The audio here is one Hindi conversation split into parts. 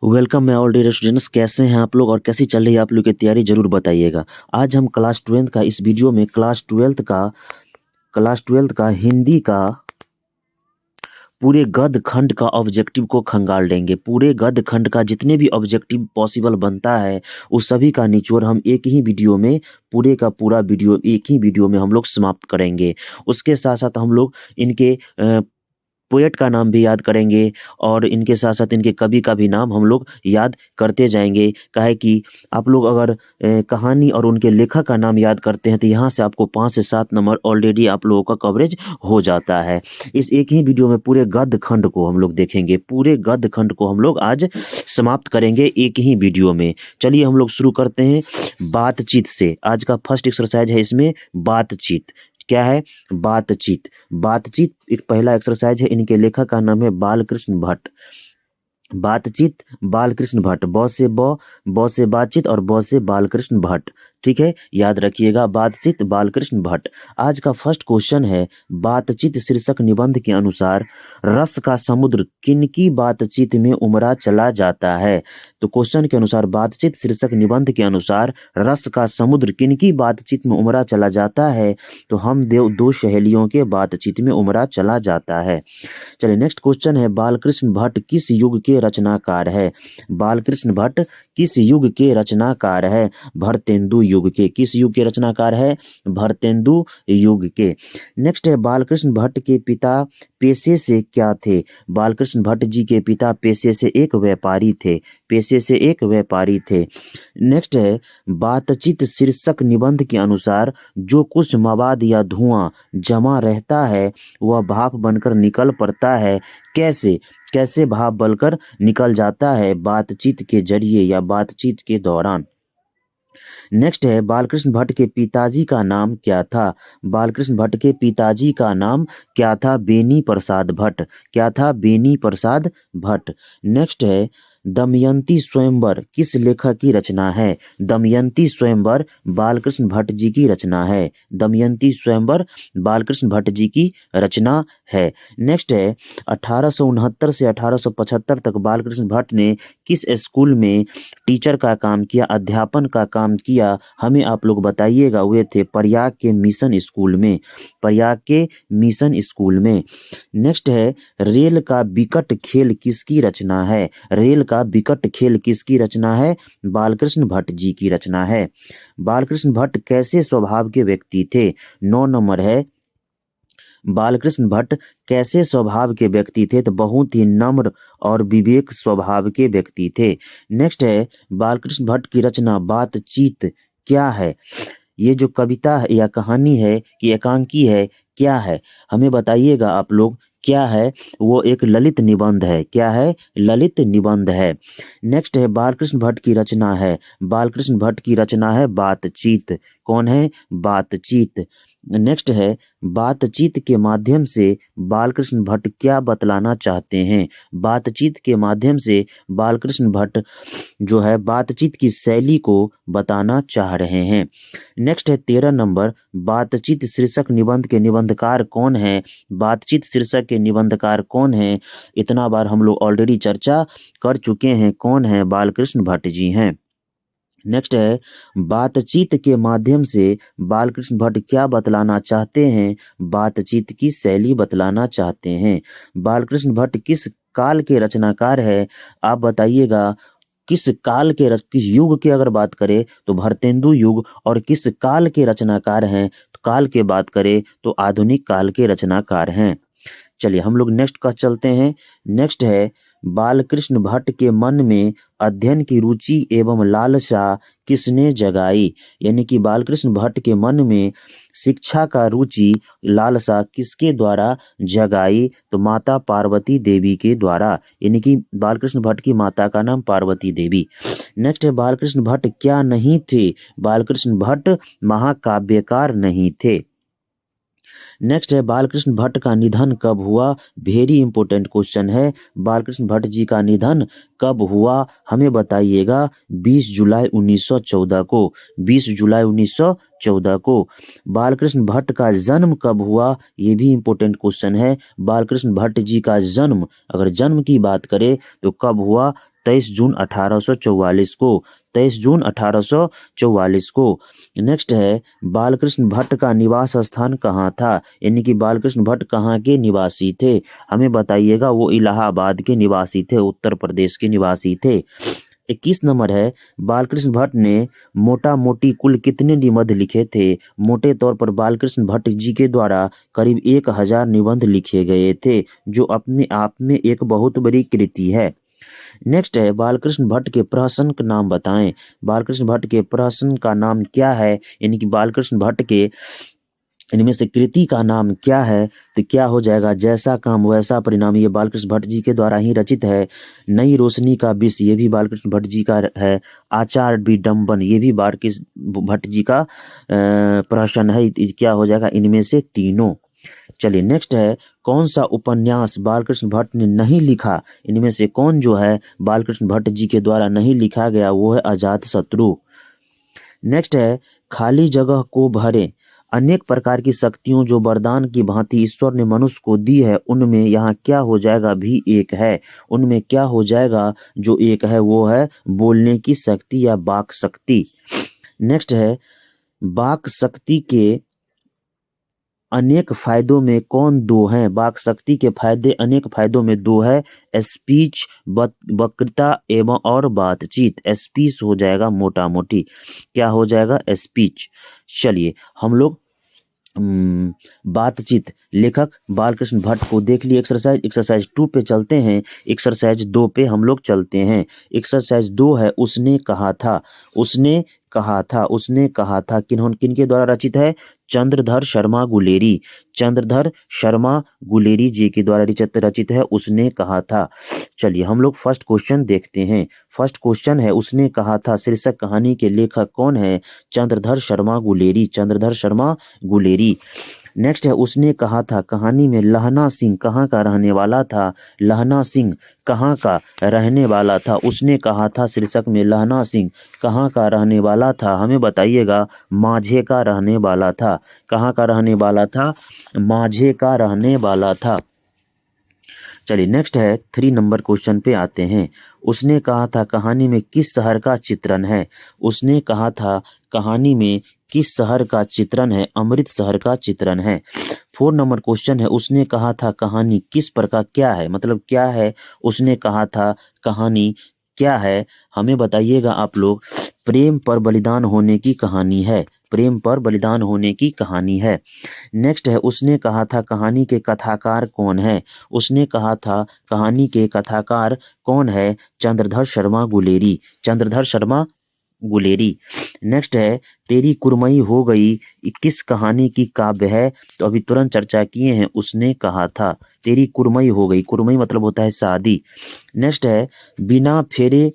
वेलकम मैं ऑल डियर स्टूडेंट्स। कैसे हैं आप लोग और कैसी चल रही है आप लोग की तैयारी, जरूर बताइएगा। आज हम क्लास 12 का इस वीडियो में क्लास ट्वेल्थ का हिंदी का पूरे गद्य खंड का ऑब्जेक्टिव को खंगाल देंगे। पूरे गद्य खंड का जितने भी ऑब्जेक्टिव पॉसिबल बनता है उस सभी का निचोड़ हम एक ही वीडियो में, पूरे का पूरा वीडियो एक ही वीडियो में हम लोग समाप्त करेंगे। उसके साथ साथ हम लोग इनके पोएट का नाम भी याद करेंगे और इनके साथ साथ इनके कवि का भी नाम हम लोग याद करते जाएंगे। काहे कि आप लोग अगर कहानी और उनके लेखक का नाम याद करते हैं तो यहाँ से आपको 5 से 7 नंबर ऑलरेडी आप लोगों का कवरेज हो जाता है। इस एक ही वीडियो में पूरे गद्य खंड को हम लोग देखेंगे। पूरे गद्य खंड को हम लोग आज समाप्त करेंगे एक ही वीडियो में। चलिए हम लोग शुरू करते हैं बातचीत से। आज का फर्स्ट एक्सरसाइज है इसमें बातचीत। क्या है? बातचीत। बातचीत एक पहला एक्सरसाइज है। इनके लेखक का नाम है बालकृष्ण भट्ट। बातचीत बालकृष्ण भट्ट। ब से बातचीत और ब से बालकृष्ण भट्ट। ठीक है, याद रखिएगा, बातचीत बालकृष्ण भट्ट। आज का फर्स्ट क्वेश्चन है, बातचीत शीर्षक निबंध के अनुसार रस का समुद्र किनकी बातचीत में उमड़ा चला जाता है। तो क्वेश्चन के अनुसार बातचीत शीर्षक निबंध के अनुसार रस का समुद्र किनकी बातचीत में उमड़ा चला जाता है। तो हम दो सहेलियों के बातचीत में उमड़ा चला जाता है। चलिए नेक्स्ट क्वेश्चन है, बालकृष्ण भट्ट किस युग के रचनाकार है। बालकृष्ण भट्ट किस युग के रचनाकार है। भरतेंदु युग के। किस युग के रचनाकार है? भरतेंदु युग के। नेक्स्ट है, बालकृष्ण भट्ट के पिता पेशे से क्या थे। बालकृष्ण भट्ट जी के पिता पेशे से एक व्यापारी थे। पेशे से एक व्यापारी थे। नेक्स्ट है, बातचीत शीर्षक निबंध के अनुसार जो कुछ मवाद या धुआं जमा रहता है वह भाप बनकर निकल पड़ता है। कैसे? कैसे भाप बनकर निकल जाता है? बातचीत के जरिए या बातचीत के दौरान। नेक्स्ट है, बालकृष्ण भट्ट के पिताजी का नाम क्या था। बालकृष्ण भट्ट के पिताजी का नाम क्या था? बेनी प्रसाद भट्ट। क्या था? बेनी प्रसाद भट्ट। नेक्स्ट है, दमयंती स्वयंवर किस लेखक की रचना है। दमयंती स्वयंवर बालकृष्ण भट्ट जी की रचना है। दमयंती स्वयंवर बालकृष्ण भट्ट जी की रचना है। नेक्स्ट है, 1869 से 1875 तक बालकृष्ण भट्ट ने किस स्कूल में टीचर का काम किया, अध्यापन का काम किया, हमें आप लोग बताइएगा। वे थे प्रयाग के मिशन स्कूल में। प्रयाग के मिशन स्कूल में। नेक्स्ट है, रेल का विकट खेल किसकी रचना है। रेल का विकट खेल किसकी रचना है? बालकृष्ण भट्ट जी की रचना है। बालकृष्ण भट्ट कैसे स्वभाव के व्यक्ति थे। 9 नंबर है, बालकृष्ण भट्ट कैसे स्वभाव के व्यक्ति थे। तो बहुत ही नम्र और विवेक स्वभाव के व्यक्ति थे। नेक्स्ट है, बालकृष्ण भट्ट की रचना बातचीत क्या है। ये जो कविता है या कहानी है कि एकांकी है, क्या है, हमें बताइएगा आप लोग। क्या है? वो एक ललित निबंध है। क्या है? ललित निबंध है। नेक्स्ट है, बालकृष्ण भट्ट की रचना है। बालकृष्ण भट्ट की रचना है बातचीत। कौन है? बातचीत। नेक्स्ट है, बातचीत के माध्यम से बालकृष्ण भट्ट क्या बतलाना चाहते हैं। बातचीत के माध्यम से बालकृष्ण भट्ट जो है बातचीत की शैली को बताना चाह रहे हैं। नेक्स्ट है 13 नंबर, बातचीत शीर्षक निबंध के निबंधकार कौन है। बातचीत शीर्षक के निबंधकार कौन है? इतना बार हम लोग ऑलरेडी चर्चा कर चुके हैं। कौन है? बालकृष्ण भट्ट जी हैं। नेक्स्ट है, बातचीत के माध्यम से बालकृष्ण भट्ट क्या बतलाना चाहते हैं। बातचीत की शैली बतलाना चाहते हैं। बालकृष्ण भट्ट किस काल के रचनाकार है? आप बताइएगा। किस किस युग के अगर बात करें तो भरतेंदु युग, और किस काल के रचनाकार हैं तो काल के बात करें तो आधुनिक काल के रचनाकार हैं। चलिए हम लोग नेक्स्ट का चलते हैं। नेक्स्ट है, बालकृष्ण भट्ट के मन में अध्ययन की रुचि एवं लालसा किसने जगाई। यानी कि बालकृष्ण भट्ट के मन में शिक्षा का रुचि लालसा किसके द्वारा जगाई। तो माता पार्वती देवी के द्वारा। यानी कि बालकृष्ण भट्ट की माता का नाम पार्वती देवी। नेक्स्ट है, बालकृष्ण भट्ट क्या नहीं थे। बालकृष्ण भट्ट महाकाव्यकार नहीं थे। नेक्स्ट है, बालकृष्ण भट्ट का निधन कब हुआ। वेरी इंपॉर्टेंट क्वेश्चन है। बालकृष्ण भट्ट जी का निधन कब हुआ, हमें बताइएगा। 20 जुलाई 1914 को। 20 जुलाई 1914 को। बालकृष्ण भट्ट का जन्म कब हुआ, ये भी इंपॉर्टेंट क्वेश्चन है। बालकृष्ण भट्ट जी का जन्म, अगर जन्म की बात करें तो कब हुआ 23 जून 1844 को, 23 जून 1844 को। नेक्स्ट है बालकृष्ण भट्ट का निवास स्थान कहाँ था, यानी कि बालकृष्ण भट्ट कहाँ के निवासी थे, हमें बताइएगा। वो इलाहाबाद के निवासी थे, उत्तर प्रदेश के निवासी थे। 21 नंबर है बालकृष्ण भट्ट ने मोटा मोटी कुल कितने निबंध लिखे थे। मोटे तौर पर बालकृष्ण भट्ट जी के द्वारा करीब 1000 निबंध लिखे गए थे, जो अपने आप में एक बहुत बड़ी कृति है। नेक्स्ट है बालकृष्ण भट्ट के प्रहसन का नाम बताएं। बालकृष्ण भट्ट के प्रहसन का नाम क्या है, यानी कि बालकृष्ण भट्ट के इनमें से कृति का नाम क्या है, तो क्या हो जाएगा जैसा काम वैसा परिणाम। ये बालकृष्ण भट्ट जी के द्वारा ही रचित है। नई रोशनी का विष, ये भी बालकृष्ण भट्ट जी का है। आचार विडम्बन, ये भी बालकृष्ण भट्ट जी का प्रहसन है। क्या हो जाएगा इनमें से तीनों। चलिए नेक्स्ट है कौन सा उपन्यास बालकृष्ण भट्ट ने नहीं लिखा, इनमें से कौन जो है बालकृष्ण भट्ट जी के द्वारा नहीं लिखा गया, वो है अजातशत्रु। नेक्स्ट है खाली जगह को भरे। अनेक प्रकार की शक्तियों जो वरदान की भांति ईश्वर ने मनुष्य को दी है, उनमें यहाँ क्या हो जाएगा भी एक है। उनमें क्या हो जाएगा जो एक है वो है बोलने की शक्ति या वाक शक्ति। नेक्स्ट है वाक शक्ति के अनेक फायदों में कौन दो हैं। वाक शक्ति के फायदे अनेक फायदों में दो है, स्पीच वक्तृता एवं और बातचीत। स्पीच हो जाएगा मोटा मोटी, क्या हो जाएगा स्पीच। चलिए हम लोग बातचीत लेखक बालकृष्ण भट्ट को देख लिए। एक्सरसाइज 2 पे चलते हैं। एक्सरसाइज 2 पे हम लोग चलते हैं। एक्सरसाइज 2 है उसने कहा था। उसने कहा था किनके द्वारा रचित है, चंद्रधर शर्मा गुलेरी। चंद्रधर शर्मा गुलेरी जी के द्वारा रचित है उसने कहा था। चलिए हम लोग फर्स्ट क्वेश्चन देखते हैं। फर्स्ट क्वेश्चन है उसने कहा था शीर्षक कहानी के लेखक कौन है, चंद्रधर शर्मा गुलेरी। चंद्रधर शर्मा गुलेरी। नेक्स्ट है उसने कहा था कहानी में लहना सिंह कहाँ का रहने वाला था। लहना सिंह कहाँ का रहने वाला था। उसने कहा था शीर्षक में लहना सिंह कहाँ का रहने वाला था, हमें बताइएगा। माझे का रहने वाला था। कहाँ का रहने वाला था, माझे का रहने वाला था। चलिए नेक्स्ट है 3 नंबर क्वेश्चन पे आते हैं। उसने कहा था कहानी में किस शहर का चित्रण है। उसने कहा था कहानी में किस शहर का चित्रण है, अमृत शहर का चित्रण है। 4 नंबर क्वेश्चन है उसने कहा था कहानी किस प्रकार क्या है, मतलब क्या है। उसने कहा था कहानी क्या है, हमें बताइएगा आप लोग। प्रेम पर बलिदान होने की कहानी है। प्रेम पर बलिदान होने की कहानी है। नेक्स्ट है उसने कहा था कहानी के कथाकार कौन है। उसने कहा था कहानी के कथाकार कौन है, चंद्रधर शर्मा गुलेरी। चंद्रधर शर्मा गुलेरी। नेक्स्ट है तेरी कुरमई हो गई किस कहानी की काव्य है, तो अभी तुरंत चर्चा किए हैं। उसने कहा था तेरी कुरमई हो गई, कुरमई मतलब होता है शादी। नेक्स्ट है बिना फेरे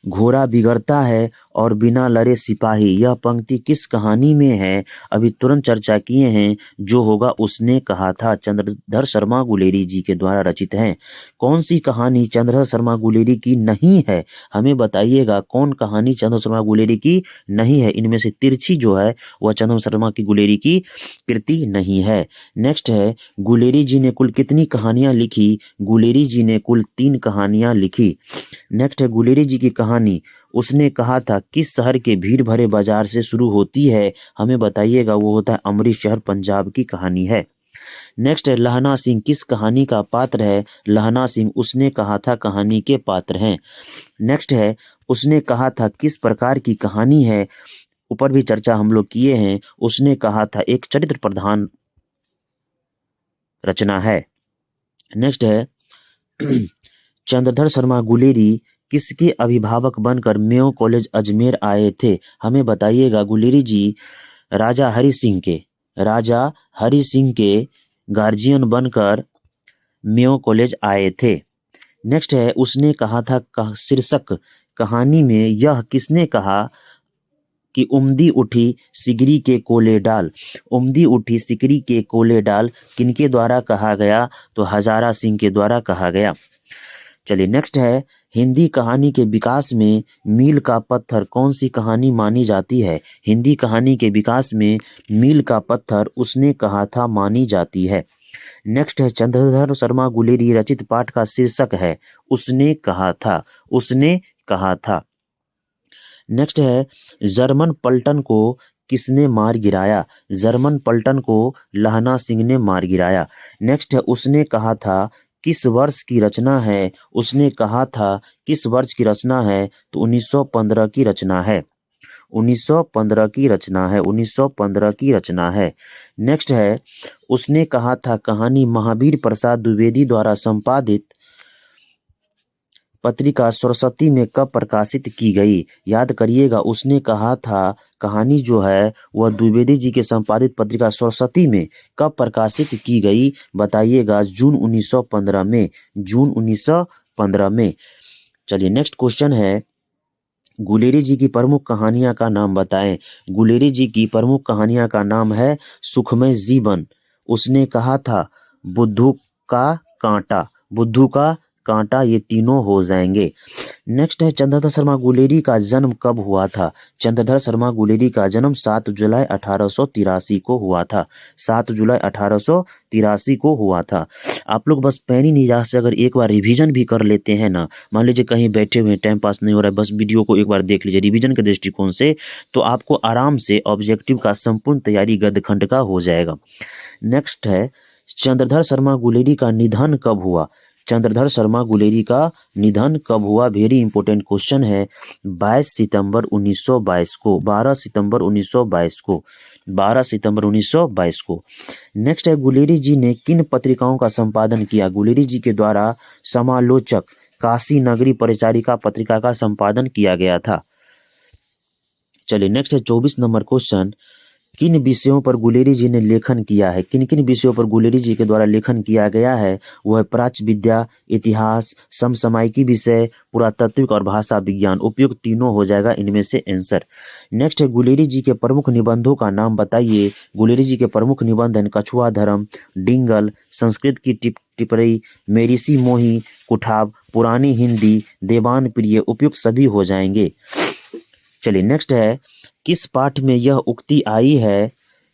घोड़ा बिगड़ता है और बिना लड़े सिपाही, यह पंक्ति किस कहानी में है, अभी तुरंत चर्चा किए हैं। जो होगा उसने कहा था, चंद्रधर शर्मा गुलेरी जी के द्वारा रचित है। कौन सी कहानी चंद्रधर शर्मा गुलेरी की नहीं है, हमें बताइएगा। कौन कहानी चंद्रधर शर्मा गुलेरी की नहीं है, इनमें से तिरछी जो है वह चंद्रधर शर्मा की गुलेरी की कृति नहीं है। नेक्स्ट है गुलेरी जी ने कुल कितनी कहानियां लिखी। गुलेरी जी ने कुल 3 कहानियां लिखी। नेक्स्ट है गुलेरी जी की कहानी उसने कहा था किस शहर के भीड़ भरे बाजार से शुरू होती है, हमें बताइएगा। वो होता है अमृत शहर, पंजाब की कहानी है। नेक्स्ट है लहना सिंह किस कहानी का पात्र है। लहना सिंह उसने कहा था कहानी के पात्र हैं। नेक्स्ट है उसने कहा था किस प्रकार की कहानी है, ऊपर भी चर्चा हम लोग किए हैं। उसने कहा था एक चरित्र प्रधान रचना है। नेक्स्ट है चंद्रधर शर्मा गुलेरी किसके अभिभावक बनकर मेयो कॉलेज अजमेर आए थे, हमें बताइएगा। गुलेरी जी राजा हरि सिंह के गार्जियन बनकर मेयो कॉलेज आए थे। नेक्स्ट है उसने कहा था शीर्षक कहानी में यह किसने कहा कि उम्दी उठी सिगरी के कोले डाल। उम्दी उठी सिगरी के कोले डाल किनके द्वारा कहा गया, तो हजारा सिंह के द्वारा कहा गया। चलिए नेक्स्ट है हिंदी कहानी के विकास में मील का पत्थर कौन सी कहानी मानी जाती है? हिंदी कहानी के विकास में मील का पत्थर उसने कहा था मानी जाती है। नेक्स्ट है चंद्रधर शर्मा गुलेरी रचित पाठ का शीर्षक है उसने कहा था। उसने कहा था। नेक्स्ट है जर्मन पलटन को किसने मार गिराया? जर्मन पलटन को लहना सिंह ने मार गिराया। नेक्स्ट है उसने कहा था किस वर्ष की रचना है? उसने कहा था किस वर्ष की रचना है? तो 1915 की रचना है। 1915 की रचना है। 1915 की रचना है। नेक्स्ट है उसने कहा था कहानी महावीर प्रसाद द्विवेदी द्वारा संपादित पत्रिका सरस्वती में कब प्रकाशित की गई? याद करिएगा उसने कहा था कहानी जो है वह द्विवेदी जी के संपादित पत्रिका सरस्वती में कब प्रकाशित की गई? बताइएगा जून 1915 में। जून 1915 में। चलिए नेक्स्ट क्वेश्चन है गुलेरी जी की प्रमुख कहानियां का नाम बताएं। गुलेरी जी की प्रमुख कहानियां का नाम है सुखमय जीवन, उसने कहा था, बुद्धू का कांटा। बुद्धू का कांटा, ये तीनों हो जाएंगे। नेक्स्ट है चंद्रधर शर्मा गुलेरी का जन्म कब हुआ था? चंद्रधर शर्मा गुलेरी का जन्म 7 जुलाई 1883 को हुआ था। 7 जुलाई 1883 को हुआ था। आप लोग बस पैनी निगाह से अगर एक बार रिवीजन भी कर लेते हैं ना, मान लीजिए कहीं बैठे हुए टाइम पास नहीं हो रहा है, बस वीडियो को एक बार देख लीजिए रिवीजन के दृष्टिकोण से, तो आपको आराम से ऑब्जेक्टिव का संपूर्ण तैयारी गद्यखंड का हो जाएगा। नेक्स्ट है चंद्रधर शर्मा गुलेरी का निधन कब हुआ? चंद्रधर शर्मा गुलेरी का निधन कब हुआ? वेरी इंपॉर्टेंट क्वेश्चन है। 22 सितंबर 1922 को। 12 सितंबर 1922 को। 12 सितंबर 1922 को। नेक्स्ट है गुलेरी जी ने किन पत्रिकाओं का संपादन किया? गुलेरी जी के द्वारा समालोचक, काशी नगरी परिचारिका पत्रिका का संपादन किया गया था। चलिए नेक्स्ट है 24 नंबर क्वेश्चन, किन विषयों पर गुलेरी जी ने लेखन किया है? किन किन विषयों पर गुलेरी जी के द्वारा लेखन किया गया है? वह प्राच्य विद्या, इतिहास, समसामयिकी विषय, पुरातात्विक और भाषा विज्ञान। उपयुक्त तीनों हो जाएगा इनमें से आंसर। नेक्स्ट है गुलेरी जी के प्रमुख निबंधों का नाम बताइए। गुलेरी जी के प्रमुख निबंध हैं कछुआ धर्म, डिंगल, संस्कृत की टिपरी, मेरी सी मोही, कुठाव, पुरानी हिंदी, देवान प्रिय। उपयुक्त सभी हो जाएंगे। चलिए नेक्स्ट है किस पाठ में यह उक्ति आई है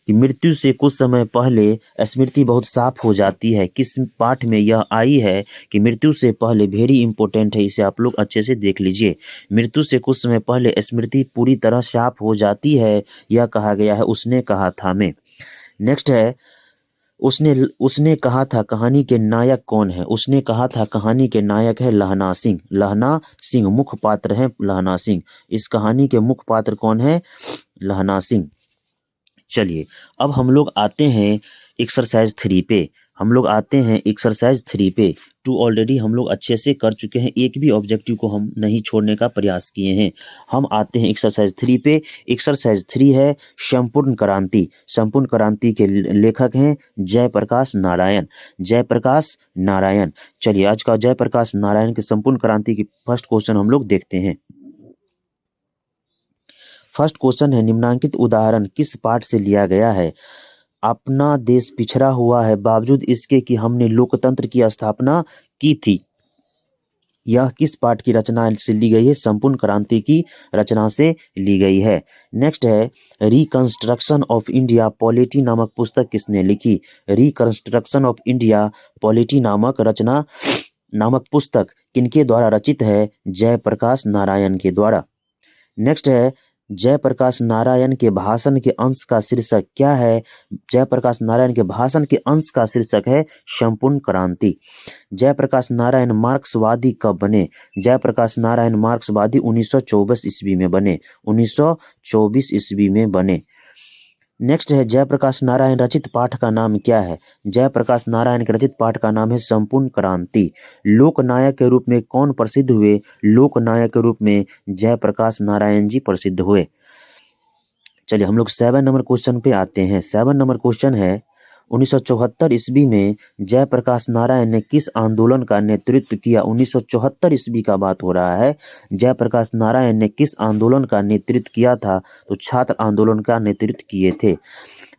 कि मृत्यु से कुछ समय पहले स्मृति बहुत साफ हो जाती है? किस पाठ में यह आई है कि मृत्यु से पहले, वेरी इंपॉर्टेंट है, इसे आप लोग अच्छे से देख लीजिए, मृत्यु से कुछ समय पहले स्मृति पूरी तरह साफ हो जाती है, यह कहा गया है उसने कहा था में। नेक्स्ट है उसने कहा था कहानी के नायक कौन है? उसने कहा था कहानी के नायक है लहना सिंह। लहना सिंह मुख्य पात्र है। लहना सिंह। इस कहानी के मुख्य पात्र कौन है? लहना सिंह। चलिए अब हम लोग आते हैं एक्सरसाइज 3 पे। हम लोग आते हैं एक्सरसाइज 3 पे। 2 ऑलरेडी हम लोग अच्छे से कर चुके हैं, एक भी ऑब्जेक्टिव को हम नहीं छोड़ने का प्रयास किए हैं। हम आते हैं एक्सरसाइज 3 पे। एक्सरसाइज 3 है संपूर्ण क्रांति। संपूर्ण क्रांति के लेखक हैं जयप्रकाश नारायण। जयप्रकाश नारायण। चलिए आज का जयप्रकाश नारायण के संपूर्ण क्रांति की फर्स्ट क्वेश्चन हम लोग देखते हैं। फर्स्ट क्वेश्चन है निम्नांकित उदाहरण किस पाठ से लिया गया है? अपना देश पिछड़ा हुआ है बावजूद इसके कि हमने लोकतंत्र की स्थापना की थी। यह किस पाठ की रचना से ली गई है? संपूर्ण क्रांति की रचना से ली गई है। नेक्स्ट है रिकंस्ट्रक्शन ऑफ इंडिया पॉलिटी नामक पुस्तक किसने लिखी? रिकंस्ट्रक्शन ऑफ इंडिया पॉलिटी नामक पुस्तक किनके द्वारा रचित है? जयप्रकाश नारायण के द्वारा। नेक्स्ट है जयप्रकाश नारायण के भाषण के अंश का शीर्षक क्या है? जयप्रकाश नारायण के भाषण के अंश का शीर्षक है संपूर्ण क्रांति। जयप्रकाश नारायण मार्क्सवादी कब बने? जयप्रकाश नारायण मार्क्सवादी 1924 ईस्वी में बने। 1924 ईस्वी में बने। नेक्स्ट है जयप्रकाश नारायण रचित पाठ का नाम क्या है? जयप्रकाश नारायण के रचित पाठ का नाम है संपूर्ण क्रांति। लोकनायक के रूप में कौन प्रसिद्ध हुए? लोकनायक के रूप में जयप्रकाश नारायण जी प्रसिद्ध हुए। चलिए हम लोग 7 नंबर क्वेश्चन पे आते हैं। 7 नंबर क्वेश्चन है 1974 ईस्वी में जयप्रकाश नारायण ने किस आंदोलन का नेतृत्व किया? 1974 ईस्वी का बात हो रहा है। जयप्रकाश नारायण ने किस आंदोलन का नेतृत्व किया था? तो छात्र आंदोलन का नेतृत्व किए थे।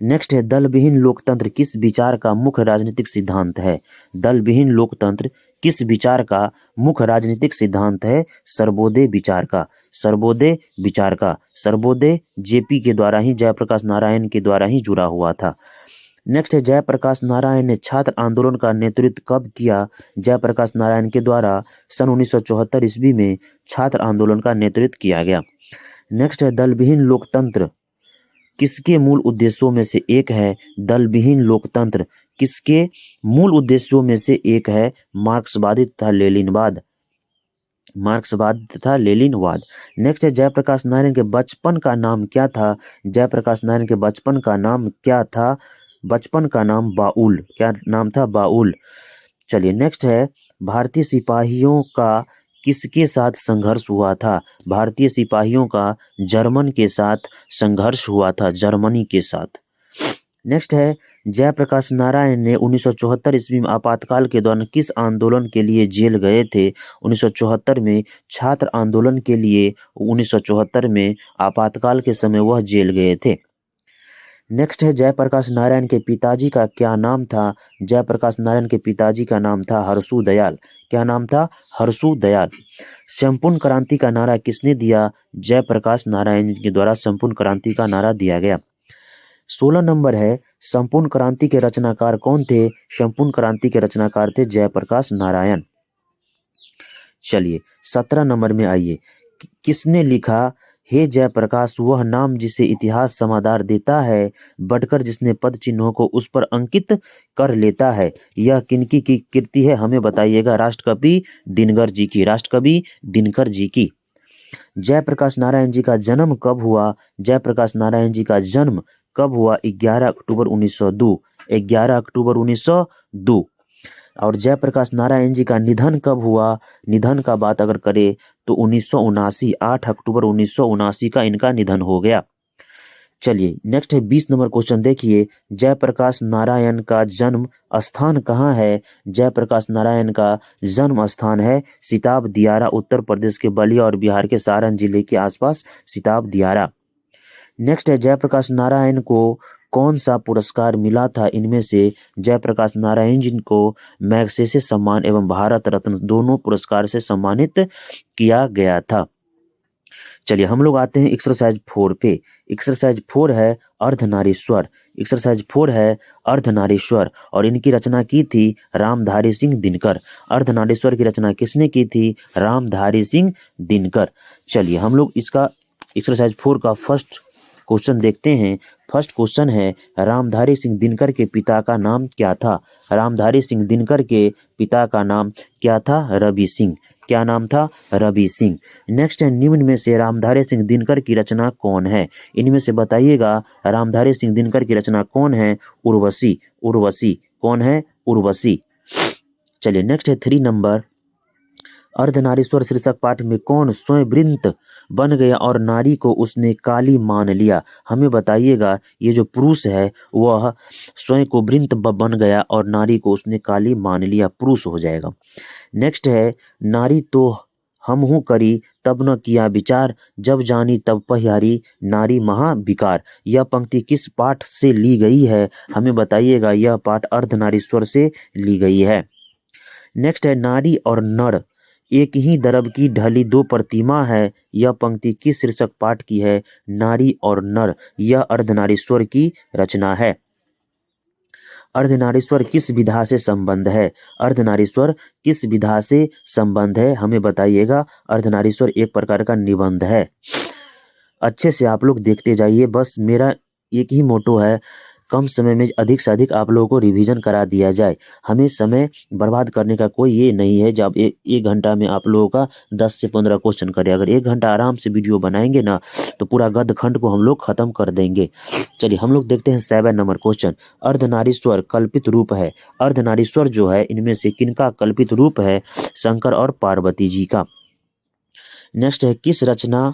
नेक्स्ट है दल विहीन लोकतंत्र किस विचार का मुख्य राजनीतिक सिद्धांत है? दल विहीन लोकतंत्र किस विचार का मुख्य राजनीतिक सिद्धांत है? सर्वोदय विचार का। सर्वोदय विचार का। सर्वोदय जेपी के द्वारा ही, जयप्रकाश नारायण के द्वारा ही जुड़ा हुआ था। नेक्स्ट है, जयप्रकाश नारायण ने छात्र आंदोलन का नेतृत्व कब किया? जयप्रकाश नारायण के द्वारा सन 1974 ईस्वी में छात्र आंदोलन का नेतृत्व किया गया। नेक्स्ट है, दलविहीन लोकतंत्र किसके मूल उद्देश्यों में से एक है? दलविहीन लोकतंत्र किसके मूल उद्देश्यों में से एक है? मार्क्सवादी तथा लेनिनवाद। मार्क्सवाद तथा लेनिनवाद। नेक्स्ट है, जयप्रकाश नारायण के बचपन का नाम क्या था? जयप्रकाश नारायण के बचपन का नाम क्या था? बचपन का नाम बाउल। क्या नाम था? बाउल। चलिए नेक्स्ट है, भारतीय सिपाहियों का किसके साथ संघर्ष हुआ था? भारतीय सिपाहियों का जर्मन के साथ संघर्ष हुआ था, जर्मनी के साथ। नेक्स्ट है, जयप्रकाश नारायण ने 1974 ईस्वी में आपातकाल के दौरान किस आंदोलन के लिए जेल गए थे? 1974 में छात्र आंदोलन के लिए 1974 में आपातकाल के समय वह जेल गए थे। नेक्स्ट है, जयप्रकाश नारायण के पिताजी का क्या नाम था? जयप्रकाश नारायण के पिताजी का नाम था हरसु दयाल। क्या नाम था? हरसु दयाल। संपूर्ण क्रांति का नारा किसने दिया? जयप्रकाश नारायण के द्वारा संपूर्ण क्रांति का नारा दिया गया। 16 नंबर है, संपूर्ण क्रांति के रचनाकार कौन थे? संपूर्ण क्रांति के रचनाकार थे जयप्रकाश नारायण। चलिए 17 नंबर में आइए, किसने लिखा हे जयप्रकाश वह नाम जिसे इतिहास समादार देता है, बढ़कर जिसने पद चिन्हों को उस पर अंकित कर लेता है। यह किनकी की कृति है? हमें बताइएगा। राष्ट्रकवि दिनकर जी की। राष्ट्रकवि दिनकर जी की। जयप्रकाश नारायण जी का जन्म कब हुआ? जयप्रकाश नारायण जी का जन्म कब हुआ? 11 अक्टूबर 1902। 11 अक्टूबर 1902। और जयप्रकाश नारायण जी का निधन कब हुआ? निधन का बात अगर करें तो 1979, 8 अक्टूबर 1979 का इनका निधन हो गया। चलिए नेक्स्ट है 20 नंबर क्वेश्चन देखिए, जयप्रकाश नारायण का जन्म स्थान कहाँ है? जयप्रकाश नारायण का जन्म स्थान है सिताब दियारा, उत्तर प्रदेश के बलिया और बिहार के सारण जिले के आसपास सिताब दियारा। नेक्स्ट है, जयप्रकाश नारायण को कौन सा पुरस्कार मिला था? इनमें से जयप्रकाश नारायण जी को मैग्सेसे सम्मान एवं भारत रत्न दोनों पुरस्कार से सम्मानित किया गया था। चलिए हम लोग आते हैं एक्सरसाइज 4 पे। एक्सरसाइज 4 है अर्धनारीश्वर। एक्सरसाइज 4 है अर्धनारीश्वर और इनकी रचना की थी रामधारी सिंह दिनकर। अर्धनारीश्वर की रचना किसने की थी? रामधारी सिंह दिनकर। चलिए हम लोग इसका एक्सरसाइज 4 का फर्स्ट क्वेश्चन देखते हैं। फर्स्ट क्वेश्चन है, रामधारी सिंह दिनकर के पिता का नाम क्या था? रामधारी सिंह दिनकर के पिता का नाम क्या था? रवि सिंह। क्या नाम था? रवि सिंह। नेक्स्ट है, निम्न में से रामधारी सिंह दिनकर की रचना कौन है? इनमें से बताइएगा रामधारी सिंह दिनकर की रचना कौन है? उर्वशी। उर्वशी। कौन है? उर्वशी। चलिए नेक्स्ट है 3 नंबर, अर्धनारीश्वर शीर्षक पाठ में कौन स्वयं वृंत बन गया और नारी को उसने काली मान लिया? हमें बताइएगा। ये जो पुरुष है वह स्वयं को वृंत बन गया और नारी को उसने काली मान लिया, पुरुष हो जाएगा। नेक्स्ट है, नारी तो हमहू करी तब न किया विचार, जब जानी तब पहियारी नारी महाविकार। यह पंक्ति किस पाठ से ली गई है? हमें बताइएगा। यह पाठ अर्धनारीश्वर से ली गई है। नेक्स्ट है, नारी और नर एक ही दरब की ढली दो प्रतिमा है। यह पंक्ति किस शीर्षक पाठ की है? नारी और नर। यह अर्धनारीश्वर की रचना है। अर्धनारीश्वर किस विधा से संबंध है? अर्धनारीश्वर किस विधा से संबंध है? हमें बताइएगा। अर्धनारीश्वर एक प्रकार का निबंध है। अच्छे से आप लोग देखते जाइए। बस मेरा एक ही मोटो है, कम समय में अधिक से अधिक आप लोगों को रिवीजन करा दिया जाए। हमें समय बर्बाद करने का कोई ये नहीं है जब एक घंटा में आप लोगों का 10 से 15 क्वेश्चन करें। अगर 1 घंटा आराम से वीडियो बनाएंगे ना तो पूरा गद्य खंड को हम लोग खत्म कर देंगे। चलिए हम लोग देखते हैं 7 नंबर क्वेश्चन, अर्धनारीश्वर कल्पित रूप है। अर्धनारीश्वर जो है इनमें से किनका कल्पित रूप है? शंकर और पार्वती जी का। नेक्स्ट है, किस रचना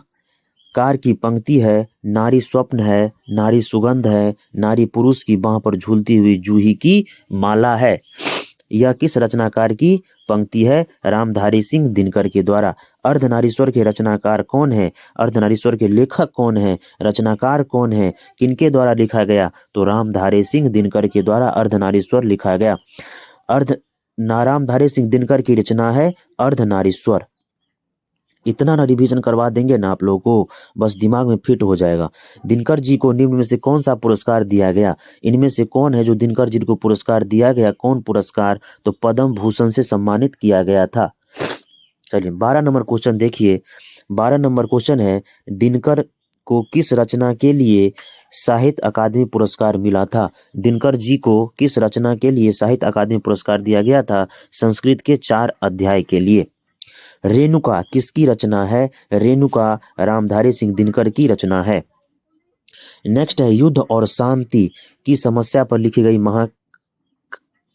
कार की पंक्ति है? नारी स्वप्न है, नारी सुगंध है, नारी पुरुष की बाह पर झूलती हुई जूही की माला है। यह किस रचनाकार की पंक्ति है? रामधारी सिंह दिनकर के द्वारा। अर्धनारीश्वर के रचनाकार कौन है? अर्धनारीश्वर के लेखक कौन है? रचनाकार कौन है? किनके द्वारा लिखा गया? तो रामधारी सिंह दिनकर के द्वारा अर्धनारीश्वर लिखा गया। अर्ध नारायणधारी सिंह दिनकर की रचना है अर्धनारीश्वर। इतना ना रिवीजन करवा देंगे ना आप लोगों को, बस दिमाग में फिट हो जाएगा। दिनकर जी को निम्न में से कौन सा पुरस्कार दिया गया? इनमें से कौन है जो दिनकर जी को पुरस्कार दिया गया? कौन पुरस्कार? तो पद्म भूषण से सम्मानित किया गया था। चलिए 12 नंबर क्वेश्चन देखिए। 12 नंबर क्वेश्चन है, दिनकर को किस रचना के लिए साहित्य अकादमी पुरस्कार मिला था? दिनकर जी को किस रचना के लिए साहित्य अकादमी पुरस्कार दिया गया था? संस्कृत के 4 अध्याय के लिए। रेणुका किसकी रचना है? रेणुका रामधारी सिंह दिनकर की रचना है। नेक्स्ट है, युद्ध और शांति की समस्या पर लिखी गई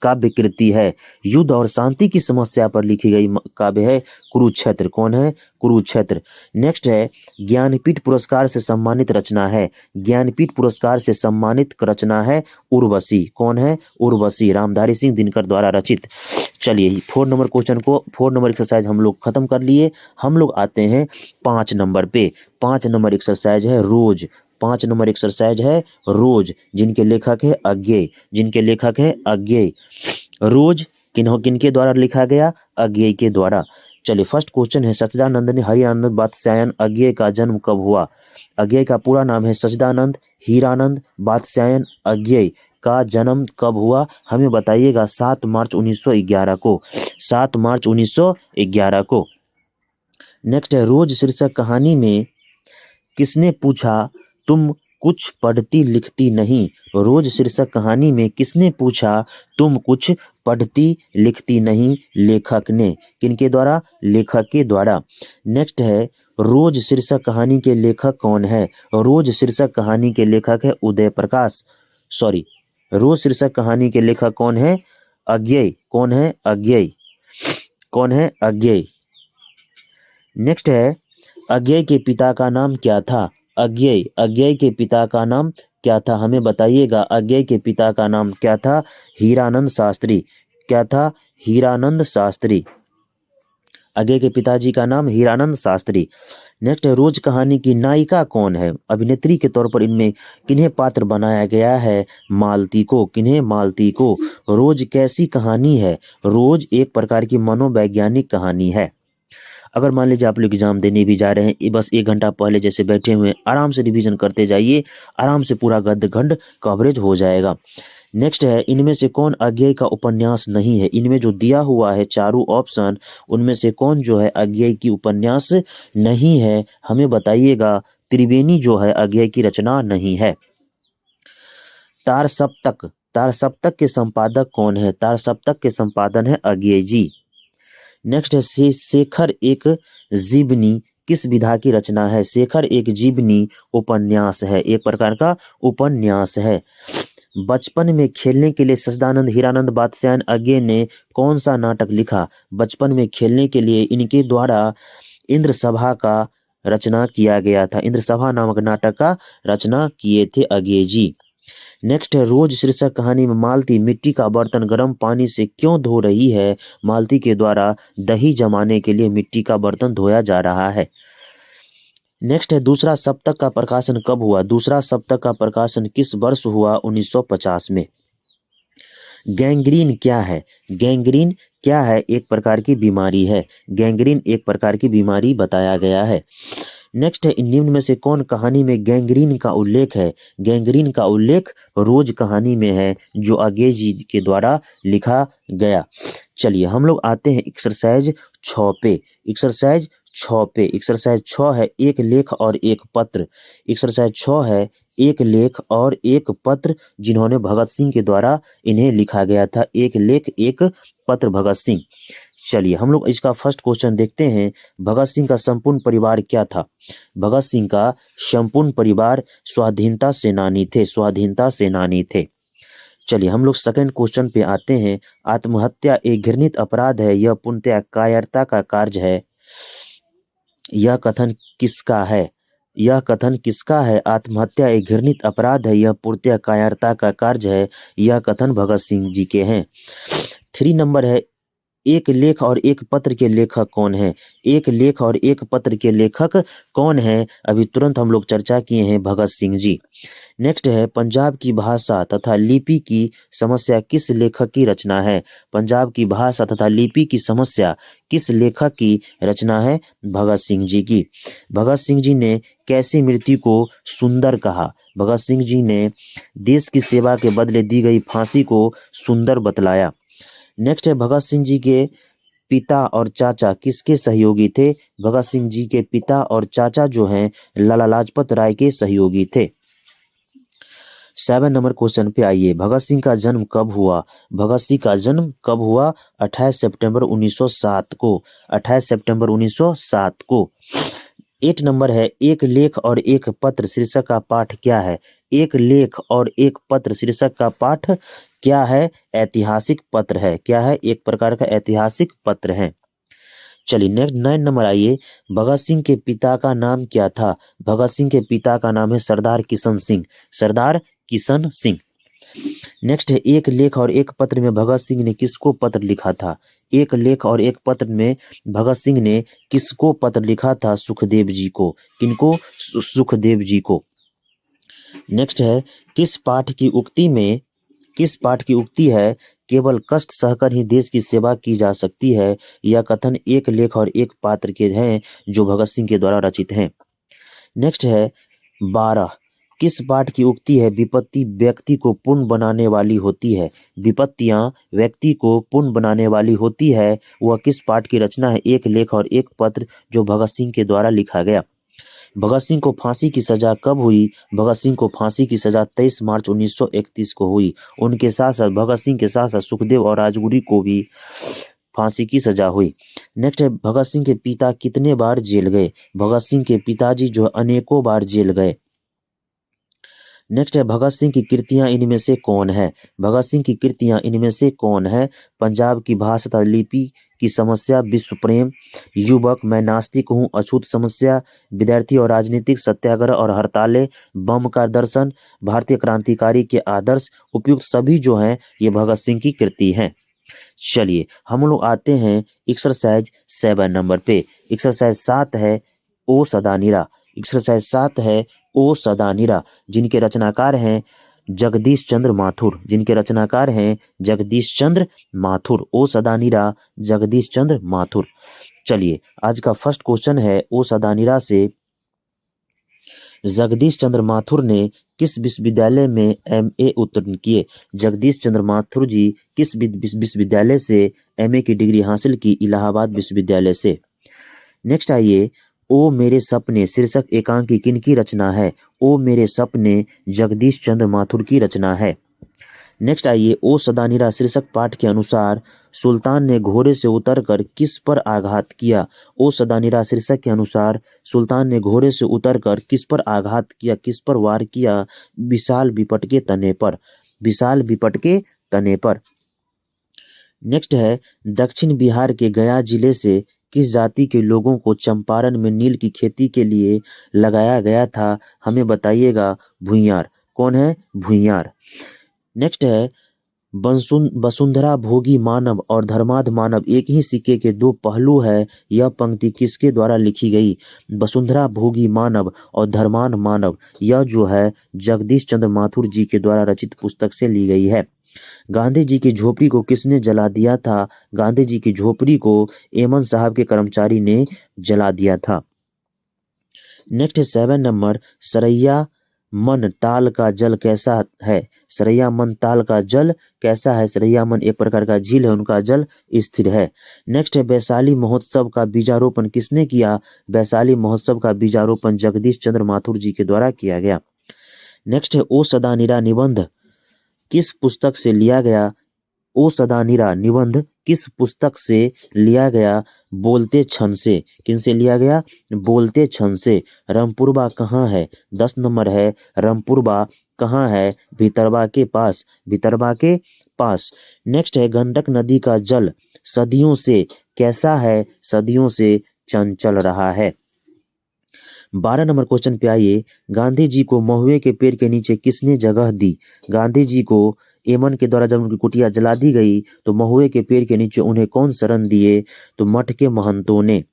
काव्य कृति है। युद्ध और शांति की समस्या पर लिखी गई काव्य है कुरुक्षेत्र। कौन है? कुरुक्षेत्र। नेक्स्ट है, ज्ञानपीठ पुरस्कार से सम्मानित रचना है। ज्ञानपीठ पुरस्कार से सम्मानित रचना है उर्वशी। कौन है? उर्वशी रामधारी सिंह दिनकर द्वारा रचित। चलिए 4 नंबर क्वेश्चन को, 4 नंबर एक्सरसाइज हम लोग खत्म कर लिए। हम लोग आते हैं 5 नंबर पे। 5 नंबर एक्सरसाइज है रोज। 5 नंबर एक्सरसाइज है रोज, जिनके लेखक है अज्ञेय। जिनके लेखक है अज्ञेय। रोज किनके द्वारा लिखा गया? अज्ञेय के द्वारा। चलिए फर्स्ट क्वेश्चन है, सच्चिदानंद हरियानंद बात्स्यायन अज्ञेय का जन्म कब हुआ? अज्ञेय का पूरा नाम है सच्चिदानंद हीरानंद बात्स्यायन अज्ञेय का जन्म कब हुआ? हमें बताइएगा। 7 मार्च 1911 को। 7 मार्च 1911 को। नेक्स्ट है, रोज शीर्षक कहानी में किसने पूछा तुम कुछ पढ़ती लिखती नहीं? रोज शीर्षक कहानी में किसने पूछा तुम कुछ पढ़ती लिखती नहीं? लेखक ने। किनके द्वारा? लेखक के द्वारा। नेक्स्ट है, रोज शीर्षक कहानी के लेखक कौन है? रोज शीर्षक कहानी के लेखक है उदय प्रकाश। सॉरी, रोज शीर्षक कहानी के लेखक कौन है? अज्ञेय। कौन है? अज्ञेय। कौन है? अज्ञेय। नेक्स्ट है, अज्ञेय के पिता का नाम क्या था? अज्ञेय के पिता का नाम क्या था? हमें बताइएगा। अज्ञेय के पिता का नाम क्या था? हीरानंद शास्त्री। क्या था? हीरानंद शास्त्री। अज्ञेय के पिताजी का नाम हीरानंद शास्त्री। नेक्स्ट है, रोज कहानी की नायिका कौन है? अभिनेत्री के तौर पर इनमें किन्हें पात्र बनाया गया है? मालती को। किन्हें? मालती को। रोज कैसी कहानी है? रोज एक प्रकार की मनोवैज्ञानिक कहानी है। अगर मान लीजिए आप लोग एग्जाम देने भी जा रहे हैं, ये बस 1 घंटा पहले जैसे बैठे हुए आराम से रिवीजन करते जाइए, आराम से पूरा गद्य खंड कवरेज हो जाएगा। नेक्स्ट है, इनमें से कौन अज्ञेय का उपन्यास नहीं है? इनमें जो दिया हुआ है चारों ऑप्शन, उनमें से कौन जो है अज्ञेय की उपन्यास नहीं है? हमें बताइएगा। त्रिवेणी जो है अज्ञेय की रचना नहीं है। तार सप्तक के संपादक कौन है? तार सप्तक के संपादन है अज्ञेय जी। नेक्स्ट है, शेखर एक जीवनी किस विधा की रचना है? शेखर एक जीवनी उपन्यास है, एक प्रकार का उपन्यास है। बचपन में खेलने के लिए सच्चिदानंद हीरानंद बात्स्यायन अज्ञेय ने कौन सा नाटक लिखा? बचपन में खेलने के लिए इनके द्वारा इंद्र सभा का रचना किया गया था। इंद्र सभा नामक नाटक का रचना किए थे अज्ञेय जी। नेक्स्ट है, रोज शीर्षक कहानी में मालती मिट्टी का बर्तन गर्म पानी से क्यों धो रही है? मालती के द्वारा दही जमाने के लिए मिट्टी का बर्तन धोया जा रहा है। नेक्स्ट है, दूसरा सप्तक का प्रकाशन कब हुआ? दूसरा सप्तक का प्रकाशन किस वर्ष हुआ? 1950 में। गैंग्रीन क्या है? गैंग्रीन क्या है? एक प्रकार की बीमारी है। गैंग्रीन एक प्रकार की बीमारी बताया गया है। नेक्स्ट है, निम्न में से कौन कहानी में गैंग्रीन का उल्लेख है? गैंग्रीन का उल्लेख रोज कहानी में है, जो अज्ञेय जी के द्वारा लिखा गया। चलिए हम लोग आते हैं एक्सरसाइज 6 पे। एक्सरसाइज 6 पे। एक्सरसाइज 6 है, एक लेख और एक पत्र। एक्सरसाइज 6 है, एक लेख और एक पत्र, जिन्होंने भगत सिंह के द्वारा इन्हें लिखा गया था। एक लेख एक पत्र भगत सिंह। चलिए हम लोग इसका फर्स्ट क्वेश्चन देखते हैं। भगत सिंह का संपूर्ण परिवार क्या था? भगत सिंह का संपूर्ण परिवार स्वाधीनता सेनानी थे। स्वाधीनता सेनानी थे। चलिए हम लोग सेकंड क्वेश्चन पे आते हैं। आत्महत्या एक घृणित अपराध है, यह पूर्णतः कायरता का कार्य है। यह कथन किसका है? यह कथन किसका है? आत्महत्या एक घृणित अपराध है, यह पूर्णतः कायरता का कार्य है। यह कथन भगत सिंह जी के हैं। 3 नंबर है, एक लेख और एक पत्र के लेखक कौन है? एक लेख और एक पत्र के लेखक कौन है? अभी तुरंत हम लोग चर्चा किए हैं भगत सिंह जी। नेक्स्ट है पंजाब की भाषा तथा लिपि की समस्या किस लेखक की रचना है? पंजाब की भाषा तथा लिपि की समस्या किस लेखक की रचना है? भगत सिंह जी की। भगत सिंह जी ने कैसी मृत्यु को सुंदर कहा? भगत सिंह जी ने देश की सेवा के बदले दी गई फांसी को सुंदर बतलाया। नेक्स्ट है भगत सिंह जी के पिता और चाचा किसके सहयोगी थे? भगत सिंह जी के पिता और चाचा जो हैं लाला लाजपत राय के सहयोगी थे। 7 नंबर क्वेश्चन पे आइए, भगत सिंह का जन्म कब हुआ? भगत सिंह का जन्म कब हुआ? 28 सितंबर 1907 को। 28 सितंबर 1907 को। 8 नंबर है, एक लेख और एक पत्र शीर्षक का पाठ क्या है? एक लेख और एक पत्र शीर्षक का पाठ क्या है? ऐतिहासिक पत्र है। क्या है? एक प्रकार का ऐतिहासिक पत्र है। चलिए नेक्स्ट 9 नंबर आइए, भगत सिंह के पिता का नाम क्या था? भगत सिंह के पिता का नाम है सरदार किशन सिंह। सरदार किशन सिंह। नेक्स्ट है, एक लेख और एक पत्र में भगत सिंह ने किसको पत्र लिखा था? एक लेख और एक पत्र में भगत सिंह ने किसको पत्र लिखा था? सुखदेव जी को। किनको? सुखदेव जी को। नेक्स्ट है, किस पाठ की उक्ति में किस पाठ की उक्ति है केवल कष्ट सहकर ही देश की सेवा की जा सकती है? यह कथन एक लेख और एक पात्र के हैं जो भगत सिंह के द्वारा रचित हैं। नेक्स्ट है 12, किस पाठ की उक्ति है विपत्ति व्यक्ति को पूर्ण बनाने वाली होती है? विपत्तियां व्यक्ति को पूर्ण बनाने वाली होती है, वह किस पाठ की रचना है? एक लेख और एक पत्र जो भगत सिंह के द्वारा लिखा गया। भगत सिंह को फांसी की सजा कब हुई? भगत सिंह को फांसी की सजा 23 मार्च 1931 को हुई। उनके साथ साथ भगत सिंह के साथ साथ सुखदेव और राजगुरु को भी फांसी की सजा हुई। नेक्स्ट है, भगत सिंह के पिता कितने बार जेल गए? भगत सिंह के पिताजी जो अनेकों बार जेल गए। नेक्स्ट है, भगत सिंह की कृतियां इनमें से कौन है? भगत सिंह की कृतियां इनमें से कौन है? पंजाब की भाषा तथा लिपि की समस्या, विश्व प्रेम, युवक, मैं नास्तिक हूँ, अछूत समस्या, विद्यार्थी और राजनीतिक, सत्याग्रह और हड़तालें, बम का दर्शन, भारतीय क्रांतिकारी के आदर्श, उपयुक्त सभी जो हैं ये भगत सिंह की कृति हैं। चलिए हम लोग आते हैं एक्सरसाइज 7 नंबर पे। एक्सरसाइज 7 है ओ सदा निरा। एक्सरसाइज 7 है ओ सदा निरा, जिनके रचनाकार हैं जगदीश चंद्र माथुर। जिनके रचनाकार हैं जगदीश चंद्र माथुर। ओ सदा निरा, जगदीश चंद्र माथुर। चलिए आज का फर्स्ट क्वेश्चन है ओ सदा निरा से, जगदीश चंद्र माथुर ने किस विश्वविद्यालय में एमए उत्तीर्ण किए? जगदीश चंद्र माथुर जी किस विश्वविद्यालय से एमए की डिग्री हासिल की? इलाहाबाद विश्वविद्यालय से। नेक्स्ट आइए, ओ मेरे सपने शीर्षक एकांकी किनकी रचना है? ओ मेरे सपने जगदीश चंद्र माथुर की रचना है। नेक्स्ट आइए, ओ सदानीरा शीर्षक पाठ के अनुसार सुल्तान ने घोड़े से उतरकर किस पर आघात किया? ओ सदानीरा शीर्षक के अनुसार सुल्तान ने घोड़े से उतरकर किस पर आघात किया, किस पर वार किया? विशाल विपट के तने पर। विशाल विपट के तने पर। नेक्स्ट है, दक्षिण बिहार के गया जिले से किस जाति के लोगों को चंपारण में नील की खेती के लिए लगाया गया था? हमें बताइएगा। भूइयार। कौन है? भूइयार। नेक्स्ट है, वसुंधरा भोगी मानव और धर्माध मानव एक ही सिक्के के दो पहलू है, यह पंक्ति किसके द्वारा लिखी गई? वसुंधरा भोगी मानव और धर्माध मानव, यह जो है जगदीश चंद्र माथुर जी के द्वारा रचित पुस्तक से ली गई है। गांधी जी की झोपड़ी को किसने जला दिया था? गांधी जी की झोपड़ी को एमन साहब के कर्मचारी ने जला दिया था। नेक्स्ट है 7 नंबर, सरैया मन ताल का जल कैसा है? सरैया मन ताल का जल कैसा है? सरैया मन एक प्रकार का झील है, उनका जल स्थिर है। नेक्स्ट है, वैशाली महोत्सव का बीजारोपण किसने किया? वैशाली महोत्सव का बीजारोपण जगदीश चंद्र माथुर जी के द्वारा किया गया। नेक्स्ट है, ओ सदा निरा निबंध किस पुस्तक से लिया गया? ओ सदा निरा निबंध किस पुस्तक से लिया गया? बोलते क्षण से। किन से लिया गया? बोलते क्षण से। रामपुरबा कहाँ है? 10 नंबर है, रामपुरबा कहाँ है? भितरवा के पास। भितरवा के पास। नेक्स्ट है, गंडक नदी का जल सदियों से कैसा है? सदियों से चंचल रहा है। 12 नंबर क्वेश्चन पे आइए, गांधी जी को महुए के पेड़ के नीचे किसने जगह दी? गांधी जी को एमन के द्वारा जब उनकी कुटिया जला दी गई तो महुए के पेड़ के नीचे उन्हें कौन शरण दिए? तो मठ के महंतों ने।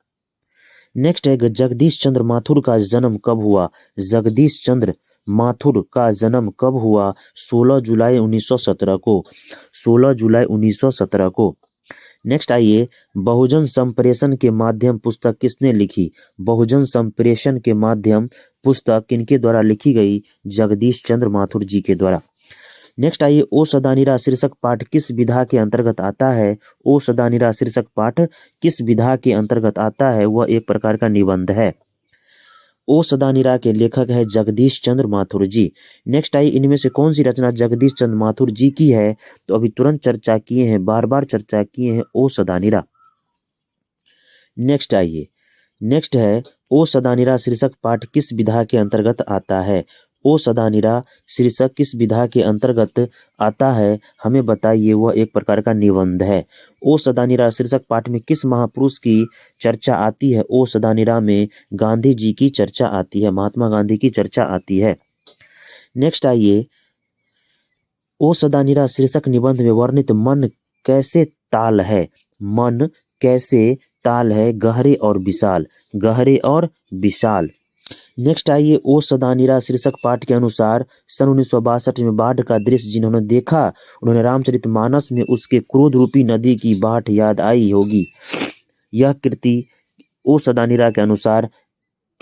नेक्स्ट है जगदीश चंद्र माथुर का जन्म कब हुआ? जगदीश चंद्र माथुर का जन्म कब हुआ? 16 जुलाई 1917 को। 16 जुलाई 1917 को। नेक्स्ट आइए, बहुजन संप्रेषण के माध्यम पुस्तक किसने लिखी? बहुजन संप्रेषण के माध्यम पुस्तक किनके द्वारा लिखी गई? जगदीश चंद्र माथुर जी के द्वारा। नेक्स्ट आइए, ओ सदानीरा शीर्षक पाठ किस विधा के अंतर्गत आता है? ओ सदानीरा शीर्षक पाठ किस विधा के अंतर्गत आता है? वह एक प्रकार का निबंध है। ओ सदानीरा के लेखक है जगदीश चंद्र माथुर जी। नेक्स्ट आई, इनमें से कौन सी रचना जगदीश चंद्र माथुर जी की है? तो अभी तुरंत चर्चा किए हैं, बार बार चर्चा किए हैं, ओ सदानीरा। नेक्स्ट आइए, नेक्स्ट है ओ सदानीरा शीर्षक पाठ किस विधा के अंतर्गत आता है? ओ सदानीरा शीर्षक किस विधा के अंतर्गत आता है? हमें बताइए, वह एक प्रकार का निबंध है। ओ सदानीरा शीर्षक पाठ में किस महापुरुष की चर्चा आती है? ओ सदानीरा में गांधी जी की चर्चा आती है, महात्मा गांधी की चर्चा आती है। नेक्स्ट आइए, ओ सदानीरा शीर्षक निबंध में वर्णित मन कैसे ताल है? मन कैसे ताल है? गहरे और विशाल, गहरे और विशाल। नेक्स्ट आइए, ओ सदानीरा शीर्षक पाठ के अनुसार सन 1962 में बाढ़ का दृश्य जिन्होंने देखा, उन्होंने रामचरितमानस में उसके क्रोध रूपी नदी की बाढ़ याद आई होगी। यह कृति ओ सदानीरा के अनुसार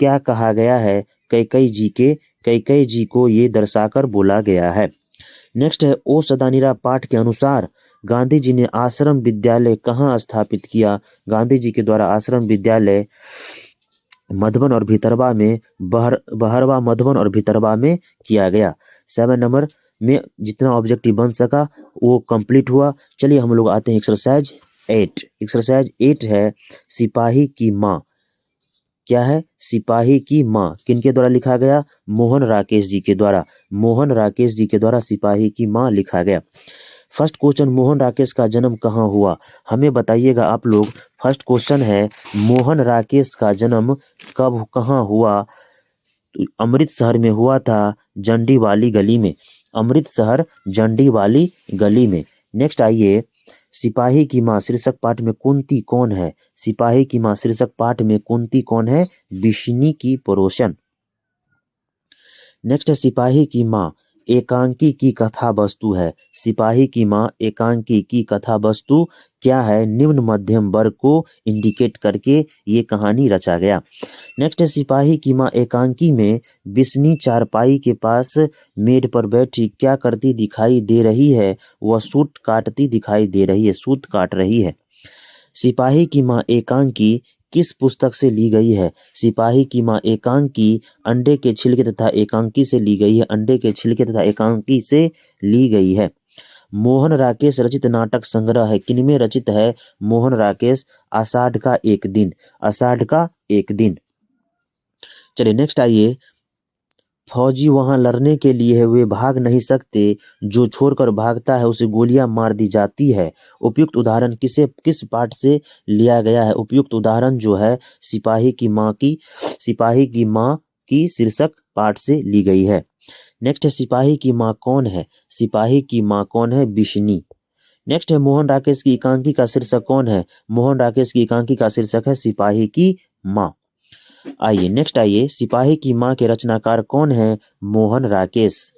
क्या कहा गया है? कैकई जी को ये दर्शाकर बोला गया है। नेक्स्ट है, ओ सदानीरा पाठ के अनुसार गांधी जी ने आश्रम विद्यालय कहाँ स्थापित किया? गांधी जी के द्वारा आश्रम विद्यालय मधुबन और भितरवा में, बहरवा, मधुबन और भितरवा में किया गया। 7 नंबर में जितना ऑब्जेक्टिव बन सका वो कंप्लीट हुआ। चलिए हम लोग आते हैं एक्सरसाइज 8। एक्सरसाइज 8 है सिपाही की माँ। क्या है? सिपाही की माँ किनके द्वारा लिखा गया? मोहन राकेश जी के द्वारा। मोहन राकेश जी के द्वारा सिपाही की माँ लिखा गया। फर्स्ट क्वेश्चन, मोहन राकेश का जन्म कहाँ हुआ? हमें बताइएगा आप लोग। फर्स्ट क्वेश्चन है मोहन राकेश का जन्म कब कहाँ हुआ? तो अमृतसर में हुआ था, जंडी वाली गली में। अमृतसर जंडी वाली गली में। नेक्स्ट आइए, सिपाही की माँ शीर्षक पाठ में कुंती कौन है? सिपाही की माँ शीर्षक पाठ में कुंती कौन है? बिशनी की पड़ोसन। नेक्स्ट है, सिपाही की माँ एकांकी की कथा वस्तु है। सिपाही की माँ एकांकी की कथा वस्तु क्या है? निम्न मध्यम वर्ग को इंडिकेट करके ये कहानी रचा गया। नेक्स्ट है, सिपाही की माँ एकांकी में बिस्नी चारपाई के पास मेड पर बैठी क्या करती दिखाई दे रही है? वह सूत काटती दिखाई दे रही है, सूत काट रही है। सिपाही की माँ एकांकी किस पुस्तक से ली गई है? सिपाही की माँ एकांकी अंडे के छिलके तथा एकांकी से ली गई है। अंडे के छिलके तथा एकांकी से ली गई है। मोहन राकेश रचित नाटक संग्रह है, किनमें रचित है? मोहन राकेश आषाढ़ का एक दिन। आषाढ़ का एक दिन। चलिए नेक्स्ट आइए, फौजी वहां लड़ने के लिए है, वे भाग नहीं सकते, जो छोड़कर भागता है उसे गोलियां मार दी जाती है। उपयुक्त उदाहरण किस पाठ से लिया गया है? उपयुक्त उदाहरण जो है सिपाही की माँ की शीर्षक पाठ से ली गई है। नेक्स्ट है, सिपाही की माँ कौन है? सिपाही की माँ कौन है? बिशनी। नेक्स्ट है, मोहन राकेश की एकांकी का शीर्षक कौन है? मोहन राकेश की एकांकी का शीर्षक है सिपाही की माँ। आइए नेक्स्ट आइए, सिपाही की माँ के रचनाकार कौन है? मोहन राकेश।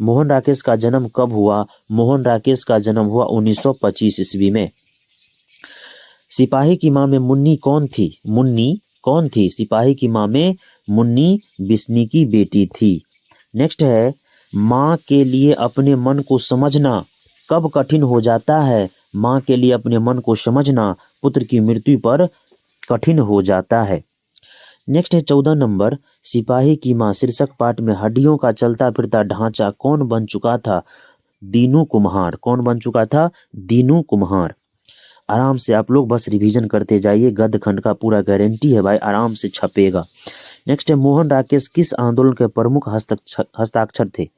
मोहन राकेश का जन्म कब हुआ? मोहन राकेश का जन्म हुआ 1925 ईस्वी में। सिपाही की माँ में मुन्नी कौन थी? मुन्नी कौन थी? सिपाही की माँ में मुन्नी बिस्नी की बेटी थी। नेक्स्ट है, माँ के लिए अपने मन को समझना कब कठिन हो जाता है? माँ के लिए अपने मन को समझना पुत्र की मृत्यु पर कठिन हो जाता है। नेक्स्ट है 14 नंबर, सिपाही की माँ शीर्षक पाठ में हड्डियों का चलता फिरता ढांचा कौन बन चुका था? दीनू कुम्हार। कौन बन चुका था? दीनू कुम्हार। आराम से आप लोग बस रिवीजन करते जाइए, गद्य खंड का पूरा गारंटी है भाई, आराम से छपेगा। नेक्स्ट है, मोहन राकेश किस आंदोलन के प्रमुख हस्ताक्षर थे?